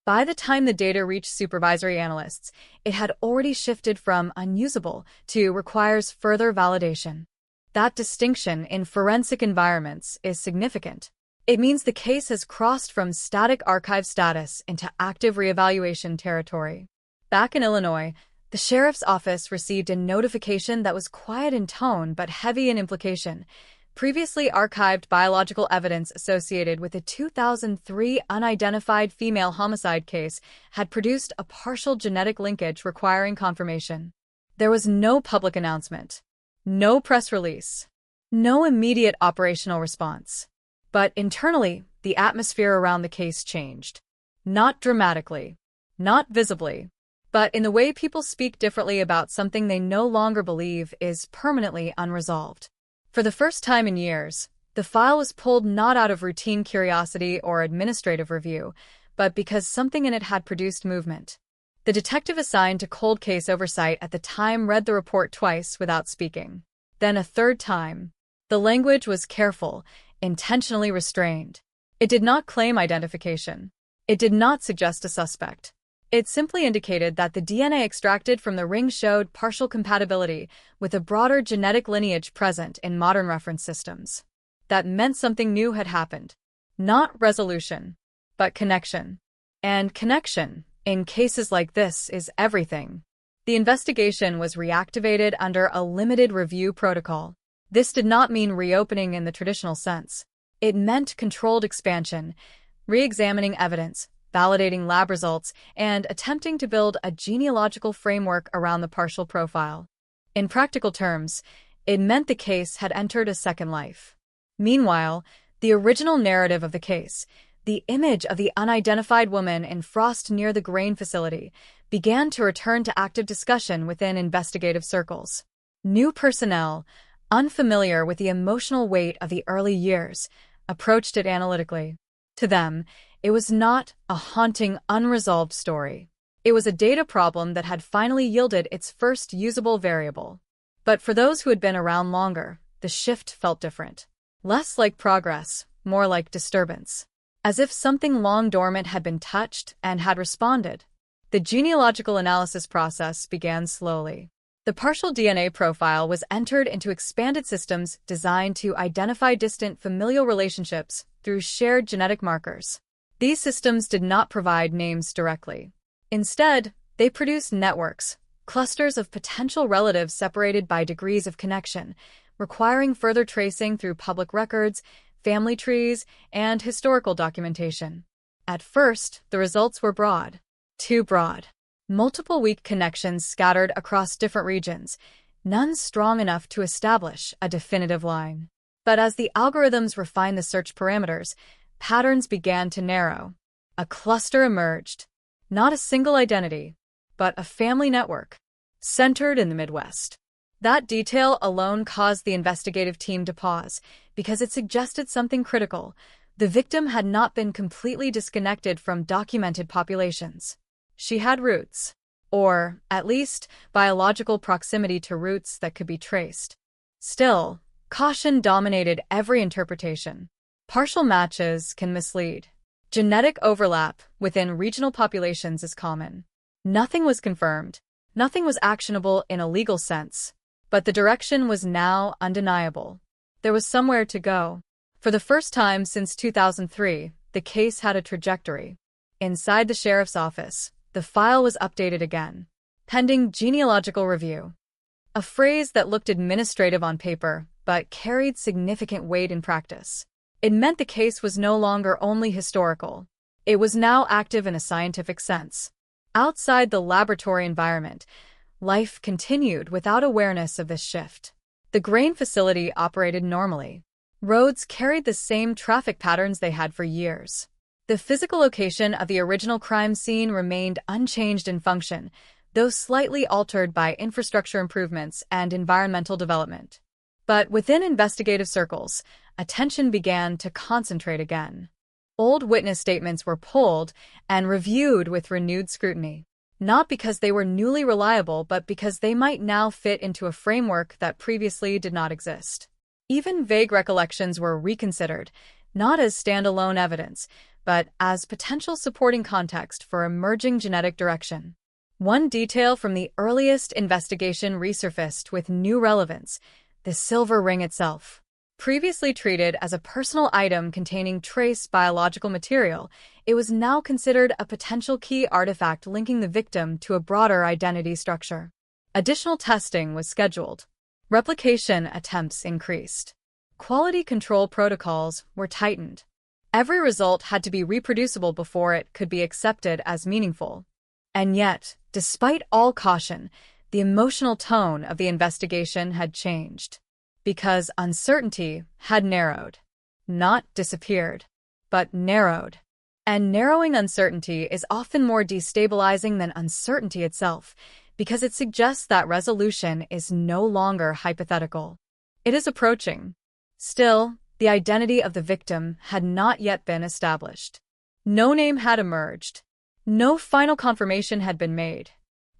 By the time the data reached supervisory analysts, it had already shifted from unusable to requires further validation. That distinction in forensic environments is significant. It means the case has crossed from static archive status into active reevaluation territory. Back in Illinois, the sheriff's office received a notification that was quiet in tone but heavy in implication. Previously archived biological evidence associated with a 2003 unidentified female homicide case had produced a partial genetic linkage requiring confirmation. There was no public announcement, no press release, no immediate operational response. But internally, the atmosphere around the case changed. Not dramatically, not visibly, but in the way people speak differently about something they no longer believe is permanently unresolved. For the first time in years, the file was pulled not out of routine curiosity or administrative review, but because something in it had produced movement. The detective assigned to cold case oversight at the time read the report twice without speaking. Then a third time. The language was careful, intentionally restrained. It did not claim identification. It did not suggest a suspect. It simply indicated that the DNA extracted from the ring showed partial compatibility with a broader genetic lineage present in modern reference systems. That meant something new had happened. Not resolution, but connection. And connection, in cases like this, is everything. The investigation was reactivated under a limited review protocol. This did not mean reopening in the traditional sense. It meant controlled expansion, re-examining evidence, validating lab results, and attempting to build a genealogical framework around the partial profile. In practical terms, it meant the case had entered a second life. Meanwhile, the original narrative of the case, the image of the unidentified woman in frost near the grain facility, began to return to active discussion within investigative circles. New personnel, unfamiliar with the emotional weight of the early years, approached it analytically. To them, it was not a haunting, unresolved story. It was a data problem that had finally yielded its first usable variable. But for those who had been around longer, the shift felt different. Less like progress, more like disturbance. As if something long dormant had been touched and had responded. The genealogical analysis process began slowly. The partial DNA profile was entered into expanded systems designed to identify distant familial relationships through shared genetic markers. These systems did not provide names directly. Instead, they produced networks, clusters of potential relatives separated by degrees of connection, requiring further tracing through public records, family trees, and historical documentation. At first, the results were broad. Too broad. Multiple weak connections scattered across different regions, none strong enough to establish a definitive line. But as the algorithms refined the search parameters, patterns began to narrow. A cluster emerged. Not a single identity, but a family network, centered in the Midwest. That detail alone caused the investigative team to pause, because it suggested something critical. The victim had not been completely disconnected from documented populations. She had roots, or, at least, biological proximity to roots that could be traced. Still, caution dominated every interpretation. Partial matches can mislead. Genetic overlap within regional populations is common. Nothing was confirmed. Nothing was actionable in a legal sense. But the direction was now undeniable. There was somewhere to go. For the first time since 2003, the case had a trajectory. Inside the sheriff's office, the file was updated again. Pending genealogical review. A phrase that looked administrative on paper, but carried significant weight in practice. It meant the case was no longer only historical. It was now active in a scientific sense. Outside the laboratory environment, life continued without awareness of this shift. The grain facility operated normally. Roads carried the same traffic patterns they had for years. The physical location of the original crime scene remained unchanged in function, though slightly altered by infrastructure improvements and environmental development. But within investigative circles, attention began to concentrate again. Old witness statements were pulled and reviewed with renewed scrutiny, not because they were newly reliable, but because they might now fit into a framework that previously did not exist. Even vague recollections were reconsidered, not as standalone evidence, but as potential supporting context for emerging genetic direction. One detail from the earliest investigation resurfaced with new relevance: the silver ring itself. Previously treated as a personal item containing trace biological material, it was now considered a potential key artifact linking the victim to a broader identity structure. Additional testing was scheduled. Replication attempts increased. Quality control protocols were tightened. Every result had to be reproducible before it could be accepted as meaningful. And yet, despite all caution, the emotional tone of the investigation had changed. Because uncertainty had narrowed. Not disappeared, but narrowed. And narrowing uncertainty is often more destabilizing than uncertainty itself, because it suggests that resolution is no longer hypothetical. It is approaching. Still, the identity of the victim had not yet been established. No name had emerged. No final confirmation had been made.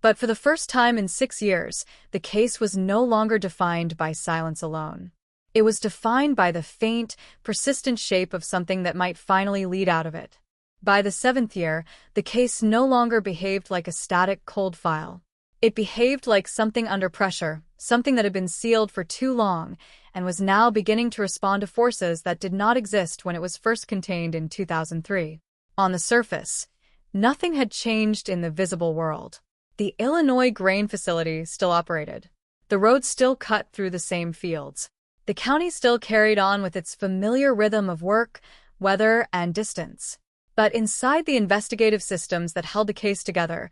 But for the first time in 6 years, the case was no longer defined by silence alone. It was defined by the faint, persistent shape of something that might finally lead out of it. By the 7th year, the case no longer behaved like a static, cold file. It behaved like something under pressure, something that had been sealed for too long, and was now beginning to respond to forces that did not exist when it was first contained in 2003. On the surface, nothing had changed in the visible world. The Illinois grain facility still operated. The road still cut through the same fields. The county still carried on with its familiar rhythm of work, weather, and distance. But inside the investigative systems that held the case together,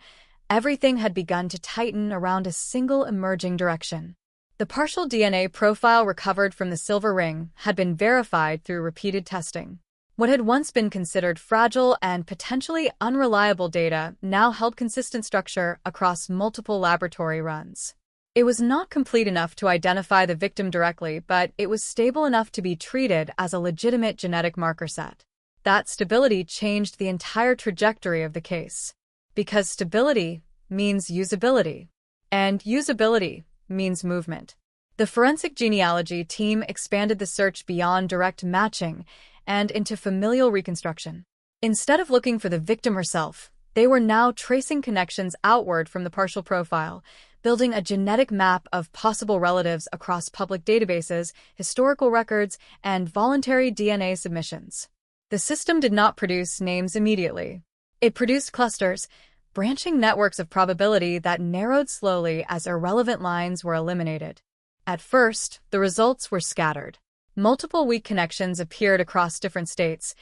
everything had begun to tighten around a single emerging direction. The partial DNA profile recovered from the silver ring had been verified through repeated testing. What had once been considered fragile and potentially unreliable data now held consistent structure across multiple laboratory runs. It was not complete enough to identify the victim directly, but it was stable enough to be treated as a legitimate genetic marker set. That stability changed the entire trajectory of the case. Because stability means usability, and usability means movement. The forensic genealogy team expanded the search beyond direct matching and into familial reconstruction. Instead of looking for the victim herself, they were now tracing connections outward from the partial profile, building a genetic map of possible relatives across public databases, historical records, and voluntary DNA submissions. The system did not produce names immediately. It produced clusters, branching networks of probability that narrowed slowly as irrelevant lines were eliminated. At first, the results were scattered. Multiple weak connections appeared across different states,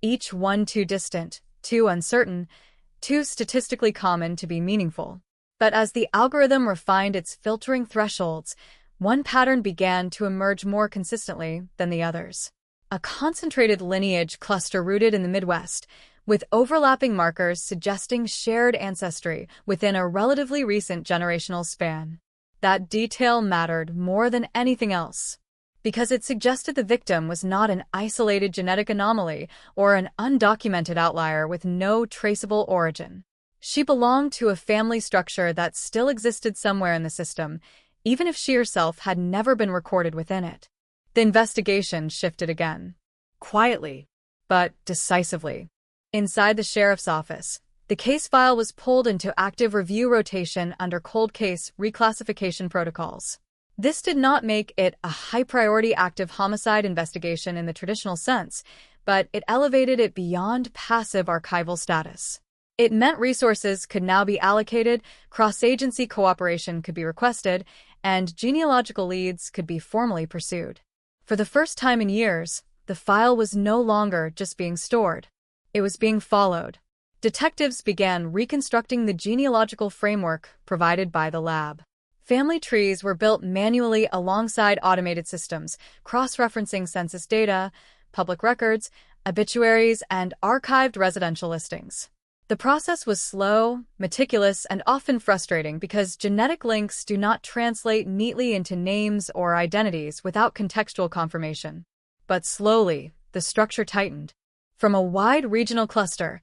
each one too distant, too uncertain, too statistically common to be meaningful. But as the algorithm refined its filtering thresholds, one pattern began to emerge more consistently than the others. A concentrated lineage cluster rooted in the Midwest, with overlapping markers suggesting shared ancestry within a relatively recent generational span. That detail mattered more than anything else, because it suggested the victim was not an isolated genetic anomaly or an undocumented outlier with no traceable origin. She belonged to a family structure that still existed somewhere in the system, even if she herself had never been recorded within it. The investigation shifted again. Quietly, but decisively. Inside the sheriff's office, the case file was pulled into active review rotation under cold case reclassification protocols. This did not make it a high-priority active homicide investigation in the traditional sense, but it elevated it beyond passive archival status. It meant resources could now be allocated, cross-agency cooperation could be requested, and genealogical leads could be formally pursued. For the first time in years, the file was no longer just being stored. It was being followed. Detectives began reconstructing the genealogical framework provided by the lab. Family trees were built manually alongside automated systems, cross-referencing census data, public records, obituaries, and archived residential listings. The process was slow, meticulous, and often frustrating because genetic links do not translate neatly into names or identities without contextual confirmation. But slowly, the structure tightened. From a wide regional cluster,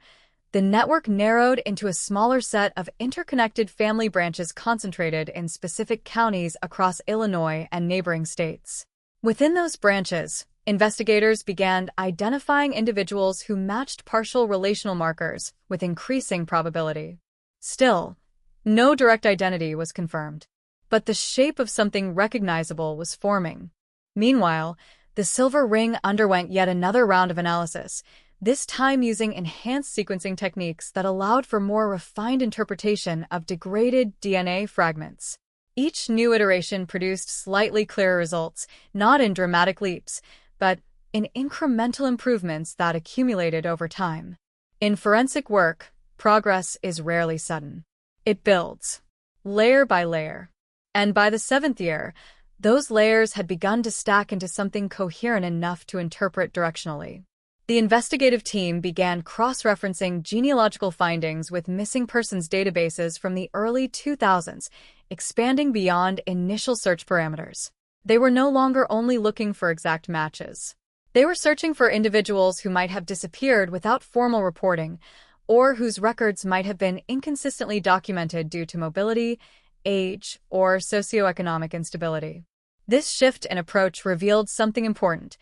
the network narrowed into a smaller set of interconnected family branches concentrated in specific counties across Illinois and neighboring states. Within those branches, investigators began identifying individuals who matched partial relational markers with increasing probability. Still, no direct identity was confirmed, but the shape of something recognizable was forming. Meanwhile, the silver ring underwent yet another round of analysis, this time using enhanced sequencing techniques that allowed for more refined interpretation of degraded DNA fragments. Each new iteration produced slightly clearer results, not in dramatic leaps, but in incremental improvements that accumulated over time. In forensic work, progress is rarely sudden. It builds, layer by layer. And by the 7th year, those layers had begun to stack into something coherent enough to interpret directionally. The investigative team began cross-referencing genealogical findings with missing persons databases from the early 2000s, expanding beyond initial search parameters. They were no longer only looking for exact matches. They were searching for individuals who might have disappeared without formal reporting, or whose records might have been inconsistently documented due to mobility, age, or socioeconomic instability. This shift in approach revealed something important.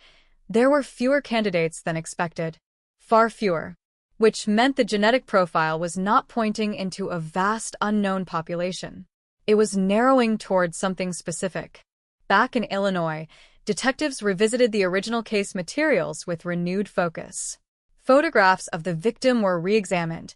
There were fewer candidates than expected. Far fewer. Which meant the genetic profile was not pointing into a vast unknown population. It was narrowing towards something specific. Back in Illinois, detectives revisited the original case materials with renewed focus. Photographs of the victim were re-examined,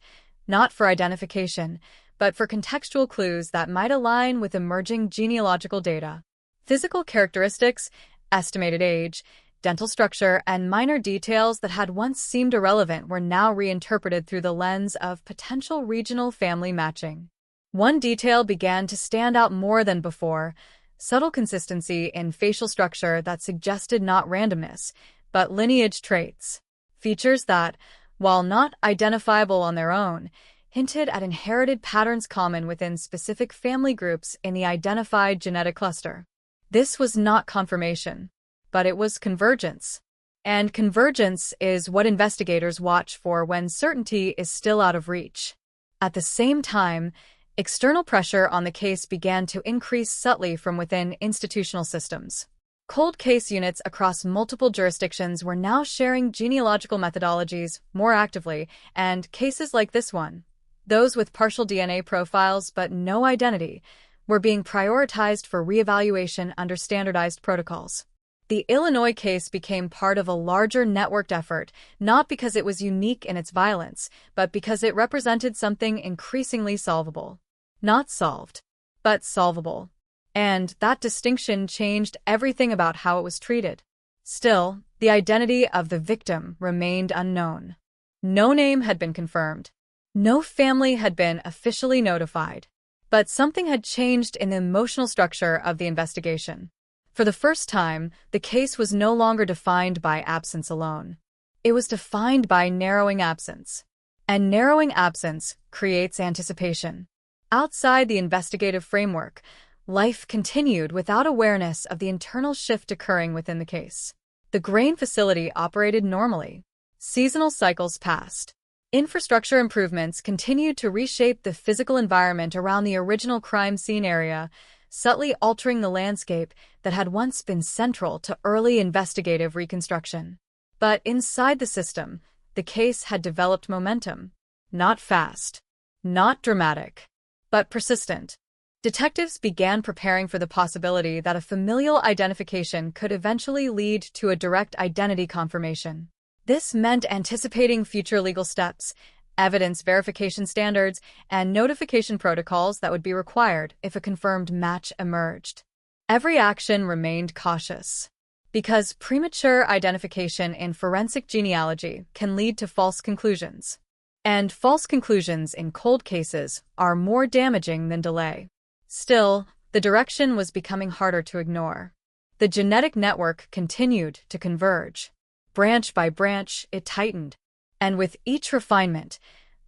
not for identification, but for contextual clues that might align with emerging genealogical data. Physical characteristics, estimated age, dental structure, and minor details that had once seemed irrelevant were now reinterpreted through the lens of potential regional family matching. One detail began to stand out more than before: subtle consistency in facial structure that suggested not randomness, but lineage traits. Features that, while not identifiable on their own, hinted at inherited patterns common within specific family groups in the identified genetic cluster. This was not confirmation, but it was convergence. And convergence is what investigators watch for when certainty is still out of reach. At the same time, external pressure on the case began to increase subtly from within institutional systems. Cold case units across multiple jurisdictions were now sharing genealogical methodologies more actively, and cases like this one, those with partial DNA profiles but no identity, were being prioritized for reevaluation under standardized protocols. The Illinois case became part of a larger networked effort, not because it was unique in its violence, but because it represented something increasingly solvable. Not solved, but solvable. And that distinction changed everything about how it was treated. Still, the identity of the victim remained unknown. No name had been confirmed. No family had been officially notified. But something had changed in the emotional structure of the investigation. For the first time, the case was no longer defined by absence alone. It was defined by narrowing absence. And narrowing absence creates anticipation. Outside the investigative framework, life continued without awareness of the internal shift occurring within the case. The grain facility operated normally. Seasonal cycles passed. Infrastructure improvements continued to reshape the physical environment around the original crime scene area, subtly altering the landscape that had once been central to early investigative reconstruction. But inside the system, the case had developed momentum. Not fast, not dramatic, but persistent. Detectives began preparing for the possibility that a familial identification could eventually lead to a direct identity confirmation. This meant anticipating future legal steps, evidence verification standards, and notification protocols that would be required if a confirmed match emerged. Every action remained cautious, because premature identification in forensic genealogy can lead to false conclusions. And false conclusions in cold cases are more damaging than delay. Still, the direction was becoming harder to ignore. The genetic network continued to converge. Branch by branch, it tightened, and with each refinement,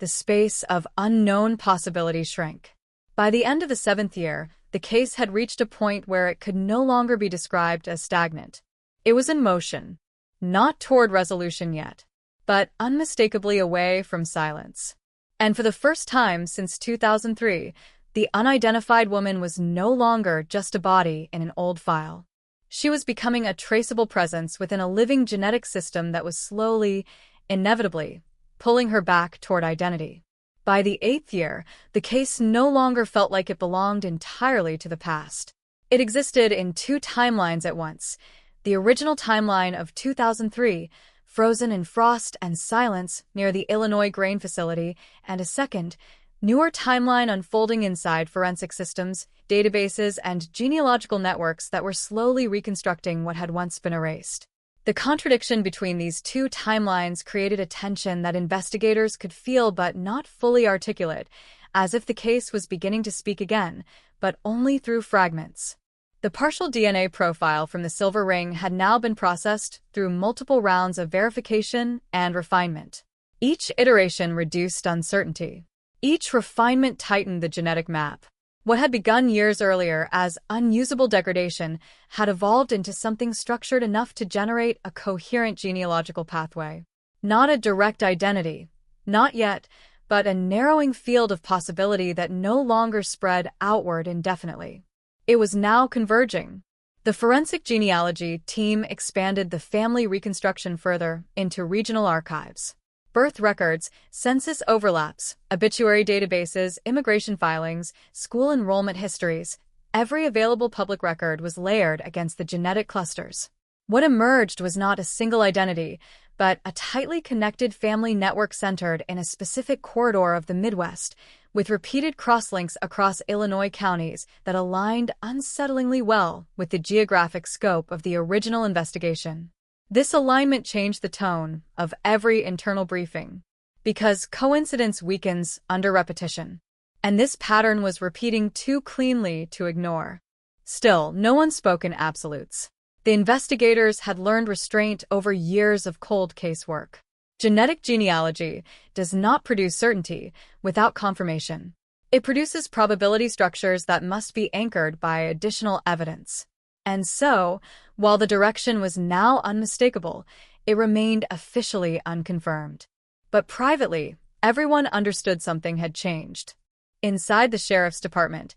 the space of unknown possibility shrank. By the end of the 7th year, the case had reached a point where it could no longer be described as stagnant. It was in motion, not toward resolution yet, but unmistakably away from silence. And for the first time since 2003, the unidentified woman was no longer just a body in an old file. She was becoming a traceable presence within a living genetic system that was slowly, inevitably, pulling her back toward identity. By the 8th year, the case no longer felt like it belonged entirely to the past. It existed in 2 timelines at once: the original timeline of 2003, frozen in frost and silence near the Illinois grain facility, and a second, newer timeline unfolding inside forensic systems, databases, and genealogical networks that were slowly reconstructing what had once been erased. The contradiction between these 2 timelines created a tension that investigators could feel but not fully articulate, as if the case was beginning to speak again, but only through fragments. The partial DNA profile from the silver ring had now been processed through multiple rounds of verification and refinement. Each iteration reduced uncertainty. Each refinement tightened the genetic map. What had begun years earlier as unusable degradation had evolved into something structured enough to generate a coherent genealogical pathway. Not a direct identity, not yet, but a narrowing field of possibility that no longer spread outward indefinitely. It was now converging. The forensic genealogy team expanded the family reconstruction further into regional archives. Birth records, census overlaps, obituary databases, immigration filings, school enrollment histories, every available public record was layered against the genetic clusters. What emerged was not a single identity, but a tightly connected family network centered in a specific corridor of the Midwest, with repeated crosslinks across Illinois counties that aligned unsettlingly well with the geographic scope of the original investigation. This alignment changed the tone of every internal briefing, because coincidence weakens under repetition, and this pattern was repeating too cleanly to ignore. Still, no one spoke in absolutes. The investigators had learned restraint over years of cold case work. Genetic genealogy does not produce certainty without confirmation. It produces probability structures that must be anchored by additional evidence. And so, while the direction was now unmistakable, it remained officially unconfirmed. But privately, everyone understood something had changed. Inside the sheriff's department,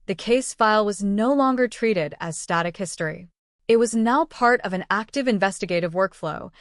the case file was no longer treated as static history. It was now part of an active investigative workflow,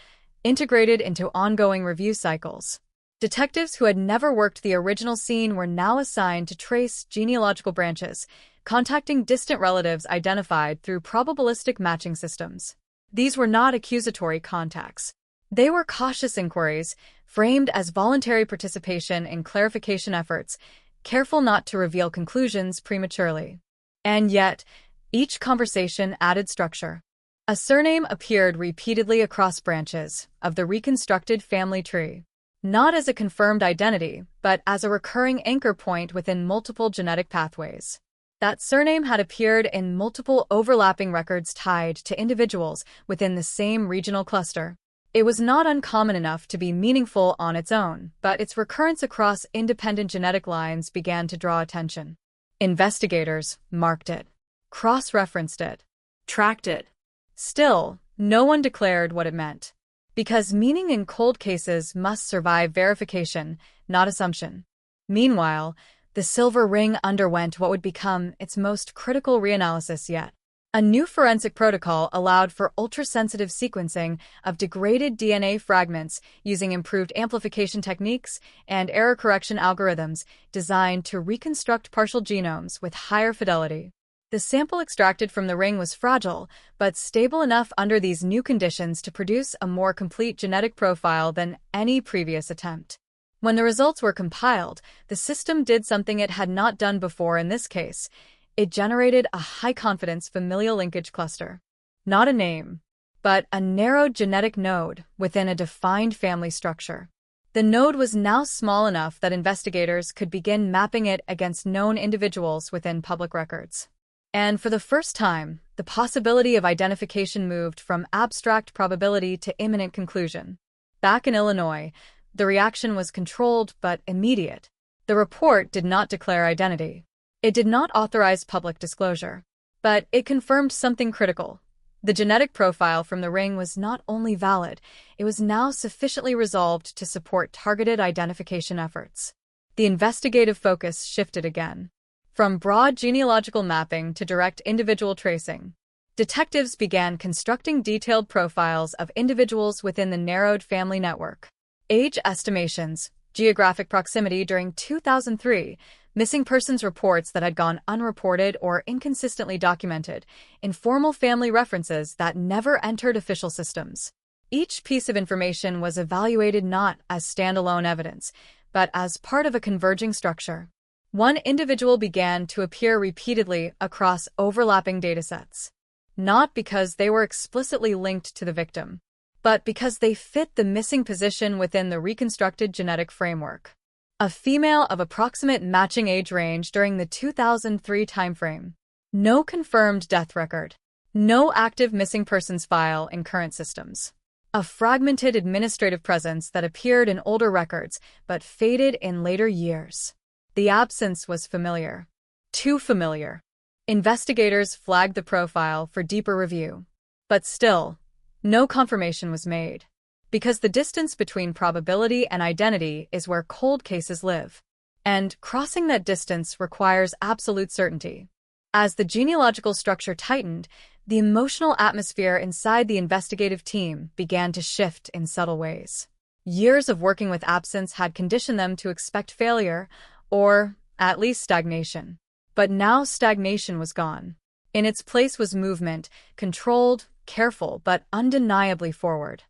integrated into ongoing review cycles. Detectives who had never worked the original scene were now assigned to trace genealogical branches, contacting distant relatives identified through probabilistic matching systems. These were not accusatory contacts. They were cautious inquiries, framed as voluntary participation in clarification efforts, careful not to reveal conclusions prematurely. And yet, each conversation added structure. A surname appeared repeatedly across branches of the reconstructed family tree, not as a confirmed identity, but as a recurring anchor point within multiple genetic pathways. That surname had appeared in multiple overlapping records tied to individuals within the same regional cluster. It was not uncommon enough to be meaningful on its own, but its recurrence across independent genetic lines began to draw attention. Investigators marked it, cross-referenced it, tracked it. Still, no one declared what it meant. Because meaning in cold cases must survive verification, not assumption. Meanwhile, the silver ring underwent what would become its most critical reanalysis yet. A new forensic protocol allowed for ultrasensitive sequencing of degraded DNA fragments using improved amplification techniques and error correction algorithms designed to reconstruct partial genomes with higher fidelity. The sample extracted from the ring was fragile, but stable enough under these new conditions to produce a more complete genetic profile than any previous attempt. When the results were compiled, the system did something it had not done before in this case. It generated a high-confidence familial linkage cluster. Not a name, but a narrowed genetic node within a defined family structure. The node was now small enough that investigators could begin mapping it against known individuals within public records. And for the first time, the possibility of identification moved from abstract probability to imminent conclusion. Back in Illinois, the reaction was controlled but immediate. The report did not declare identity. It did not authorize public disclosure. But it confirmed something critical. The genetic profile from the ring was not only valid, it was now sufficiently resolved to support targeted identification efforts. The investigative focus shifted again. From broad genealogical mapping to direct individual tracing, detectives began constructing detailed profiles of individuals within the narrowed family network. Age estimations, geographic proximity during 2003, missing persons reports that had gone unreported or inconsistently documented, informal family references that never entered official systems. Each piece of information was evaluated not as standalone evidence, but as part of a converging structure. One individual began to appear repeatedly across overlapping datasets, not because they were explicitly linked to the victim, but because they fit the missing position within the reconstructed genetic framework. A female of approximate matching age range during the 2003 timeframe. No confirmed death record. No active missing persons file in current systems. A fragmented administrative presence that appeared in older records but faded in later years. The absence was familiar. Too familiar. Investigators flagged the profile for deeper review. But still, no confirmation was made. Because the distance between probability and identity is where cold cases live. And crossing that distance requires absolute certainty. As the genealogical structure tightened, the emotional atmosphere inside the investigative team began to shift in subtle ways. Years of working with absence had conditioned them to expect failure, or at least stagnation. But now stagnation was gone. In its place was movement, controlled, careful, but undeniably forward.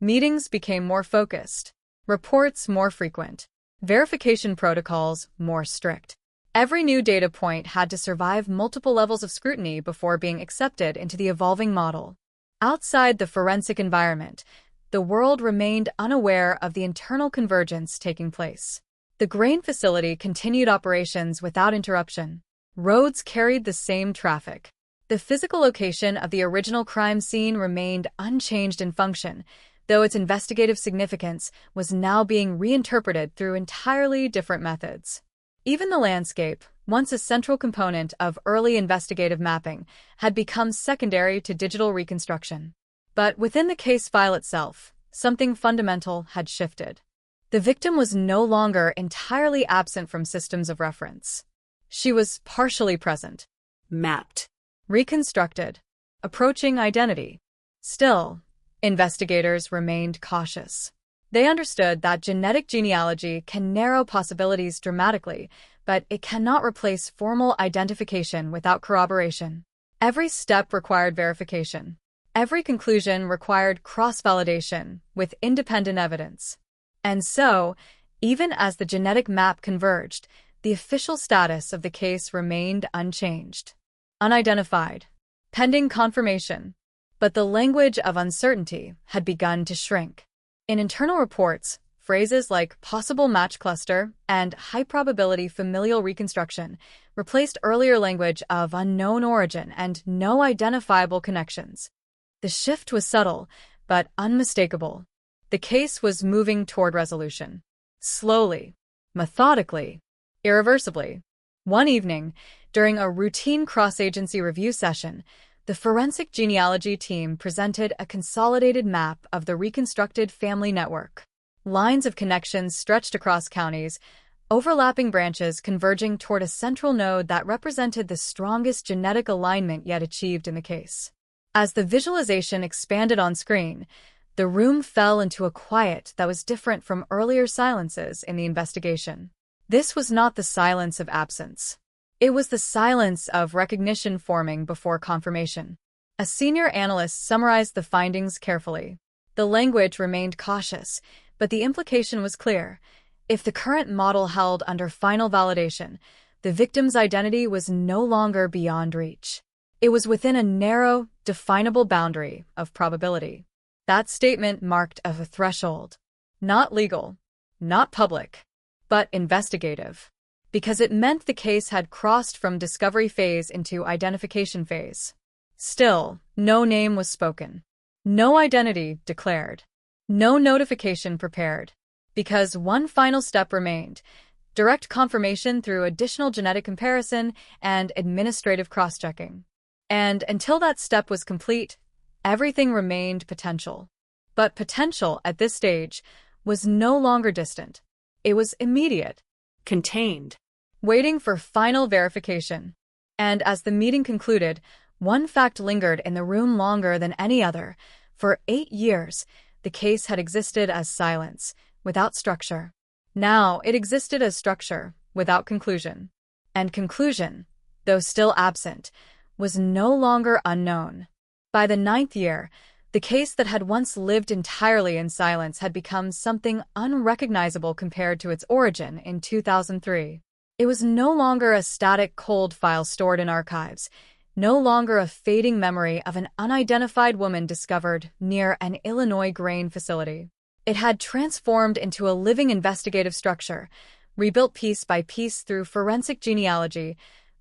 Meetings became more focused, reports more frequent, verification protocols more strict. Every new data point had to survive multiple levels of scrutiny before being accepted into the evolving model. Outside the forensic environment, the world remained unaware of the internal convergence taking place. The grain facility continued operations without interruption. Roads carried the same traffic. The physical location of the original crime scene remained unchanged in function, though its investigative significance was now being reinterpreted through entirely different methods. Even the landscape, once a central component of early investigative mapping, had become secondary to digital reconstruction. But within the case file itself, something fundamental had shifted. The victim was no longer entirely absent from systems of reference. She was partially present, mapped, reconstructed, approaching identity. Still, investigators remained cautious. They understood that genetic genealogy can narrow possibilities dramatically, but it cannot replace formal identification without corroboration. Every step required verification. Every conclusion required cross-validation with independent evidence. And so, even as the genetic map converged, the official status of the case remained unchanged. Unidentified. Pending confirmation. But the language of uncertainty had begun to shrink. In internal reports, phrases like possible match cluster and high-probability familial reconstruction replaced earlier language of unknown origin and no identifiable connections. The shift was subtle, but unmistakable. The case was moving toward resolution. Slowly, methodically, irreversibly. One evening, during a routine cross-agency review session, the forensic genealogy team presented a consolidated map of the reconstructed family network. Lines of connections stretched across counties, overlapping branches converging toward a central node that represented the strongest genetic alignment yet achieved in the case. As the visualization expanded on screen, the room fell into a quiet that was different from earlier silences in the investigation. This was not the silence of absence. It was the silence of recognition forming before confirmation. A senior analyst summarized the findings carefully. The language remained cautious, but the implication was clear. If the current model held under final validation, the victim's identity was no longer beyond reach. It was within a narrow, definable boundary of probability. That statement marked a threshold. Not legal, not public, but investigative. Because it meant the case had crossed from discovery phase into identification phase. Still, no name was spoken. No identity declared. No notification prepared. Because one final step remained: direct confirmation through additional genetic comparison and administrative cross-checking. And until that step was complete, everything remained potential. But potential at this stage was no longer distant. It was immediate, contained, waiting for final verification. And as the meeting concluded, one fact lingered in the room longer than any other. For 8 years, the case had existed as silence, without structure. Now it existed as structure, without conclusion. And conclusion, though still absent, was no longer unknown. By the 9th year, the case that had once lived entirely in silence had become something unrecognizable compared to its origin in 2003. It was no longer a static cold file stored in archives, no longer a fading memory of an unidentified woman discovered near an Illinois grain facility. It had transformed into a living investigative structure, rebuilt piece by piece through forensic genealogy,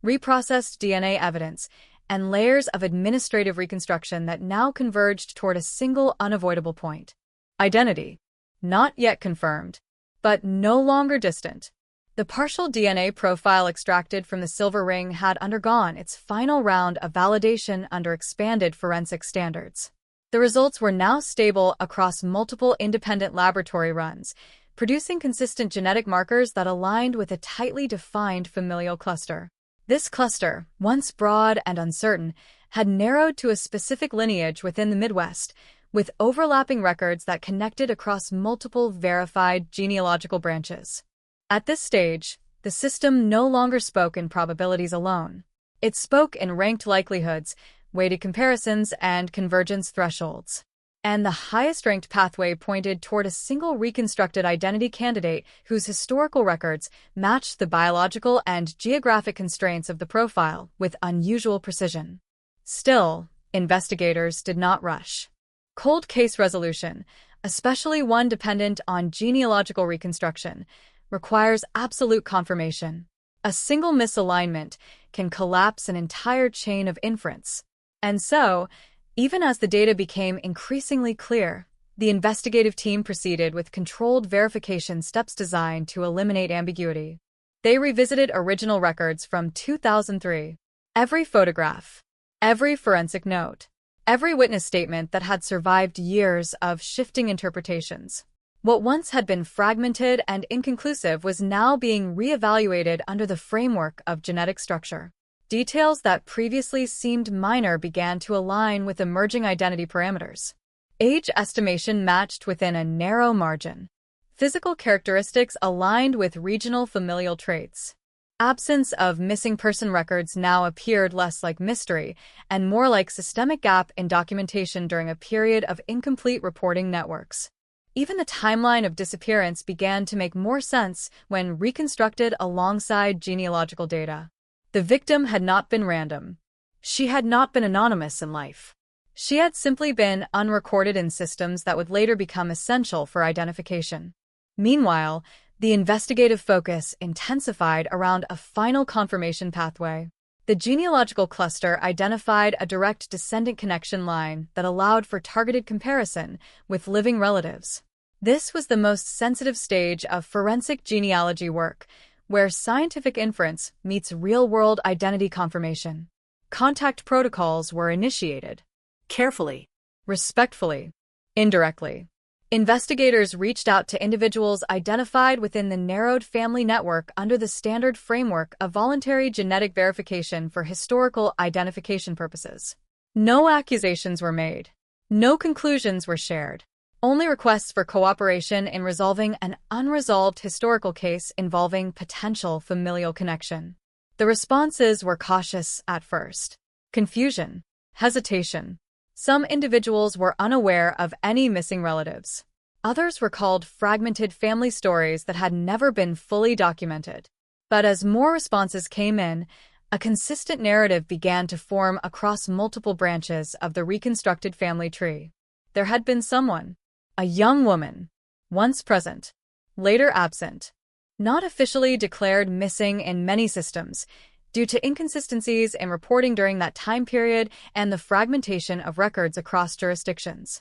reprocessed DNA evidence, and layers of administrative reconstruction that now converged toward a single unavoidable point. Identity. Not yet confirmed, but no longer distant. The partial DNA profile extracted from the silver ring had undergone its final round of validation under expanded forensic standards. The results were now stable across multiple independent laboratory runs, producing consistent genetic markers that aligned with a tightly defined familial cluster. This cluster, once broad and uncertain, had narrowed to a specific lineage within the Midwest, with overlapping records that connected across multiple verified genealogical branches. At this stage, the system no longer spoke in probabilities alone. It spoke in ranked likelihoods, weighted comparisons, and convergence thresholds. And the highest-ranked pathway pointed toward a single reconstructed identity candidate whose historical records matched the biological and geographic constraints of the profile with unusual precision. Still, investigators did not rush. Cold case resolution, especially one dependent on genealogical reconstruction, requires absolute confirmation. A single misalignment can collapse an entire chain of inference. And so, even as the data became increasingly clear, the investigative team proceeded with controlled verification steps designed to eliminate ambiguity. They revisited original records from 2003. Every photograph, every forensic note, every witness statement that had survived years of shifting interpretations. What once had been fragmented and inconclusive was now being reevaluated under the framework of genetic structure. Details that previously seemed minor began to align with emerging identity parameters. Age estimation matched within a narrow margin. Physical characteristics aligned with regional familial traits. Absence of missing person records now appeared less like mystery and more like systemic gap in documentation during a period of incomplete reporting networks. Even the timeline of disappearance began to make more sense when reconstructed alongside genealogical data. The victim had not been random. She had not been anonymous in life. She had simply been unrecorded in systems that would later become essential for identification. Meanwhile, the investigative focus intensified around a final confirmation pathway. The genealogical cluster identified a direct descendant connection line that allowed for targeted comparison with living relatives. This was the most sensitive stage of forensic genealogy work, where scientific inference meets real-world identity confirmation. contact protocols were initiated. Carefully, respectfully, indirectly. Investigators reached out to individuals identified within the narrowed family network under the standard framework of voluntary genetic verification for historical identification purposes. No accusations were made. No conclusions were shared. Only requests for cooperation in resolving an unresolved historical case involving potential familial connection. The responses were cautious at first. Confusion, hesitation. Some individuals were unaware of any missing relatives. Others recalled fragmented family stories that had never been fully documented. But as more responses came in, a consistent narrative began to form across multiple branches of the reconstructed family tree. There had been someone, a young woman, once present, later absent, not officially declared missing in many systems, due to inconsistencies in reporting during that time period and the fragmentation of records across jurisdictions.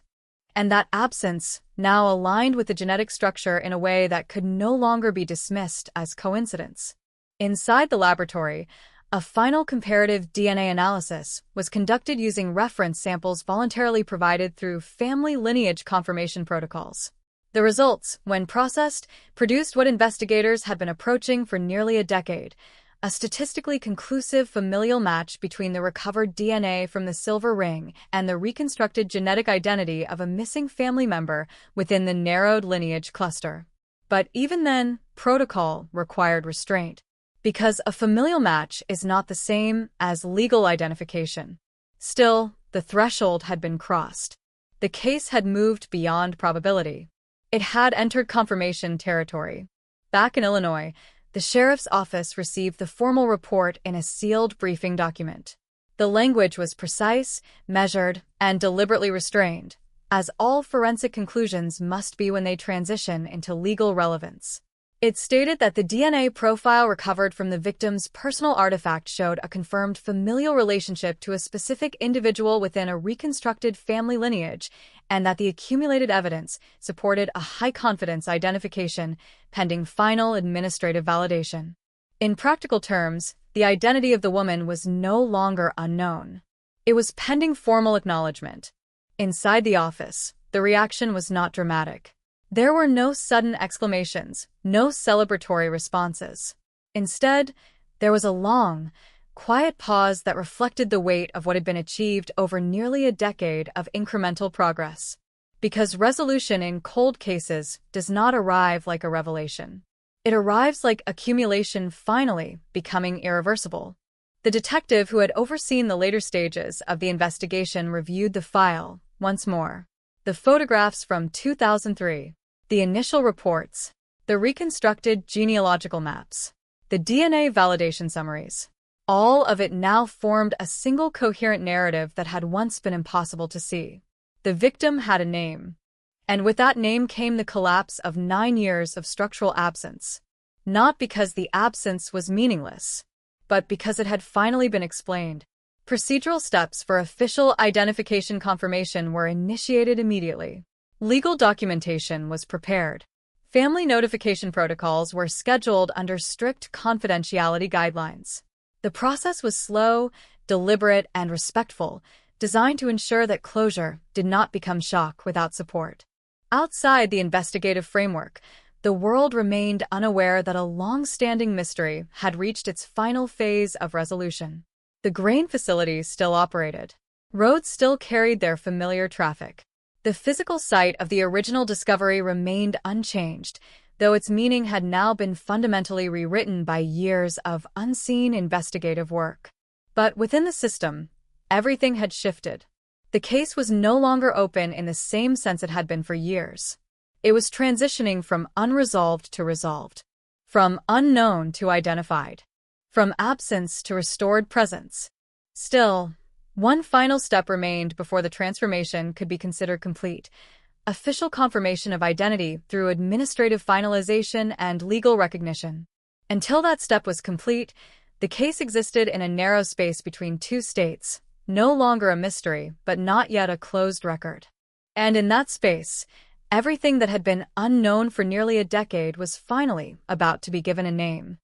And that absence now aligned with the genetic structure in a way that could no longer be dismissed as coincidence. Inside the laboratory, a final comparative DNA analysis was conducted using reference samples voluntarily provided through family lineage confirmation protocols. The results, when processed, produced what investigators had been approaching for nearly a decade: a statistically conclusive familial match between the recovered DNA from the silver ring and the reconstructed genetic identity of a missing family member within the narrowed lineage cluster. But even then, protocol required restraint, because a familial match is not the same as legal identification. Still, the threshold had been crossed. The case had moved beyond probability. It had entered confirmation territory. Back in Illinois, the sheriff's office received the formal report in a sealed briefing document. The language was precise, measured, and deliberately restrained, as all forensic conclusions must be when they transition into legal relevance. It stated that the DNA profile recovered from the victim's personal artifact showed a confirmed familial relationship to a specific individual within a reconstructed family lineage, and that the accumulated evidence supported a high-confidence identification pending final administrative validation. In practical terms, the identity of the woman was no longer unknown. It was pending formal acknowledgement. Inside the office, the reaction was not dramatic. There were no sudden exclamations, no celebratory responses. Instead, there was a long, quiet pause that reflected the weight of what had been achieved over nearly a decade of incremental progress. Because resolution in cold cases does not arrive like a revelation. It arrives like accumulation finally becoming irreversible. The detective who had overseen the later stages of the investigation reviewed the file once more. The photographs from 2003, the initial reports, the reconstructed genealogical maps, the DNA validation summaries. All of it now formed a single coherent narrative that had once been impossible to see. The victim had a name. And with that name came the collapse of 9 years of structural absence. Not because the absence was meaningless, but because it had finally been explained. Procedural steps for official identification confirmation were initiated immediately. Legal documentation was prepared. Family notification protocols were scheduled under strict confidentiality guidelines. The process was slow, deliberate, and respectful, designed to ensure that closure did not become shock without support. Outside the investigative framework, the world remained unaware that a long-standing mystery had reached its final phase of resolution. The grain facilities still operated. Roads still carried their familiar traffic. The physical site of the original discovery remained unchanged, though its meaning had now been fundamentally rewritten by years of unseen investigative work. But within the system, everything had shifted. The case was no longer open in the same sense it had been for years. It was transitioning from unresolved to resolved, from unknown to identified, from absence to restored presence. Still, one final step remained before the transformation could be considered complete: official confirmation of identity through administrative finalization and legal recognition. Until that step was complete, the case existed in a narrow space between two states, no longer a mystery, but not yet a closed record. And in that space, everything that had been unknown for nearly a decade was finally about to be given a name.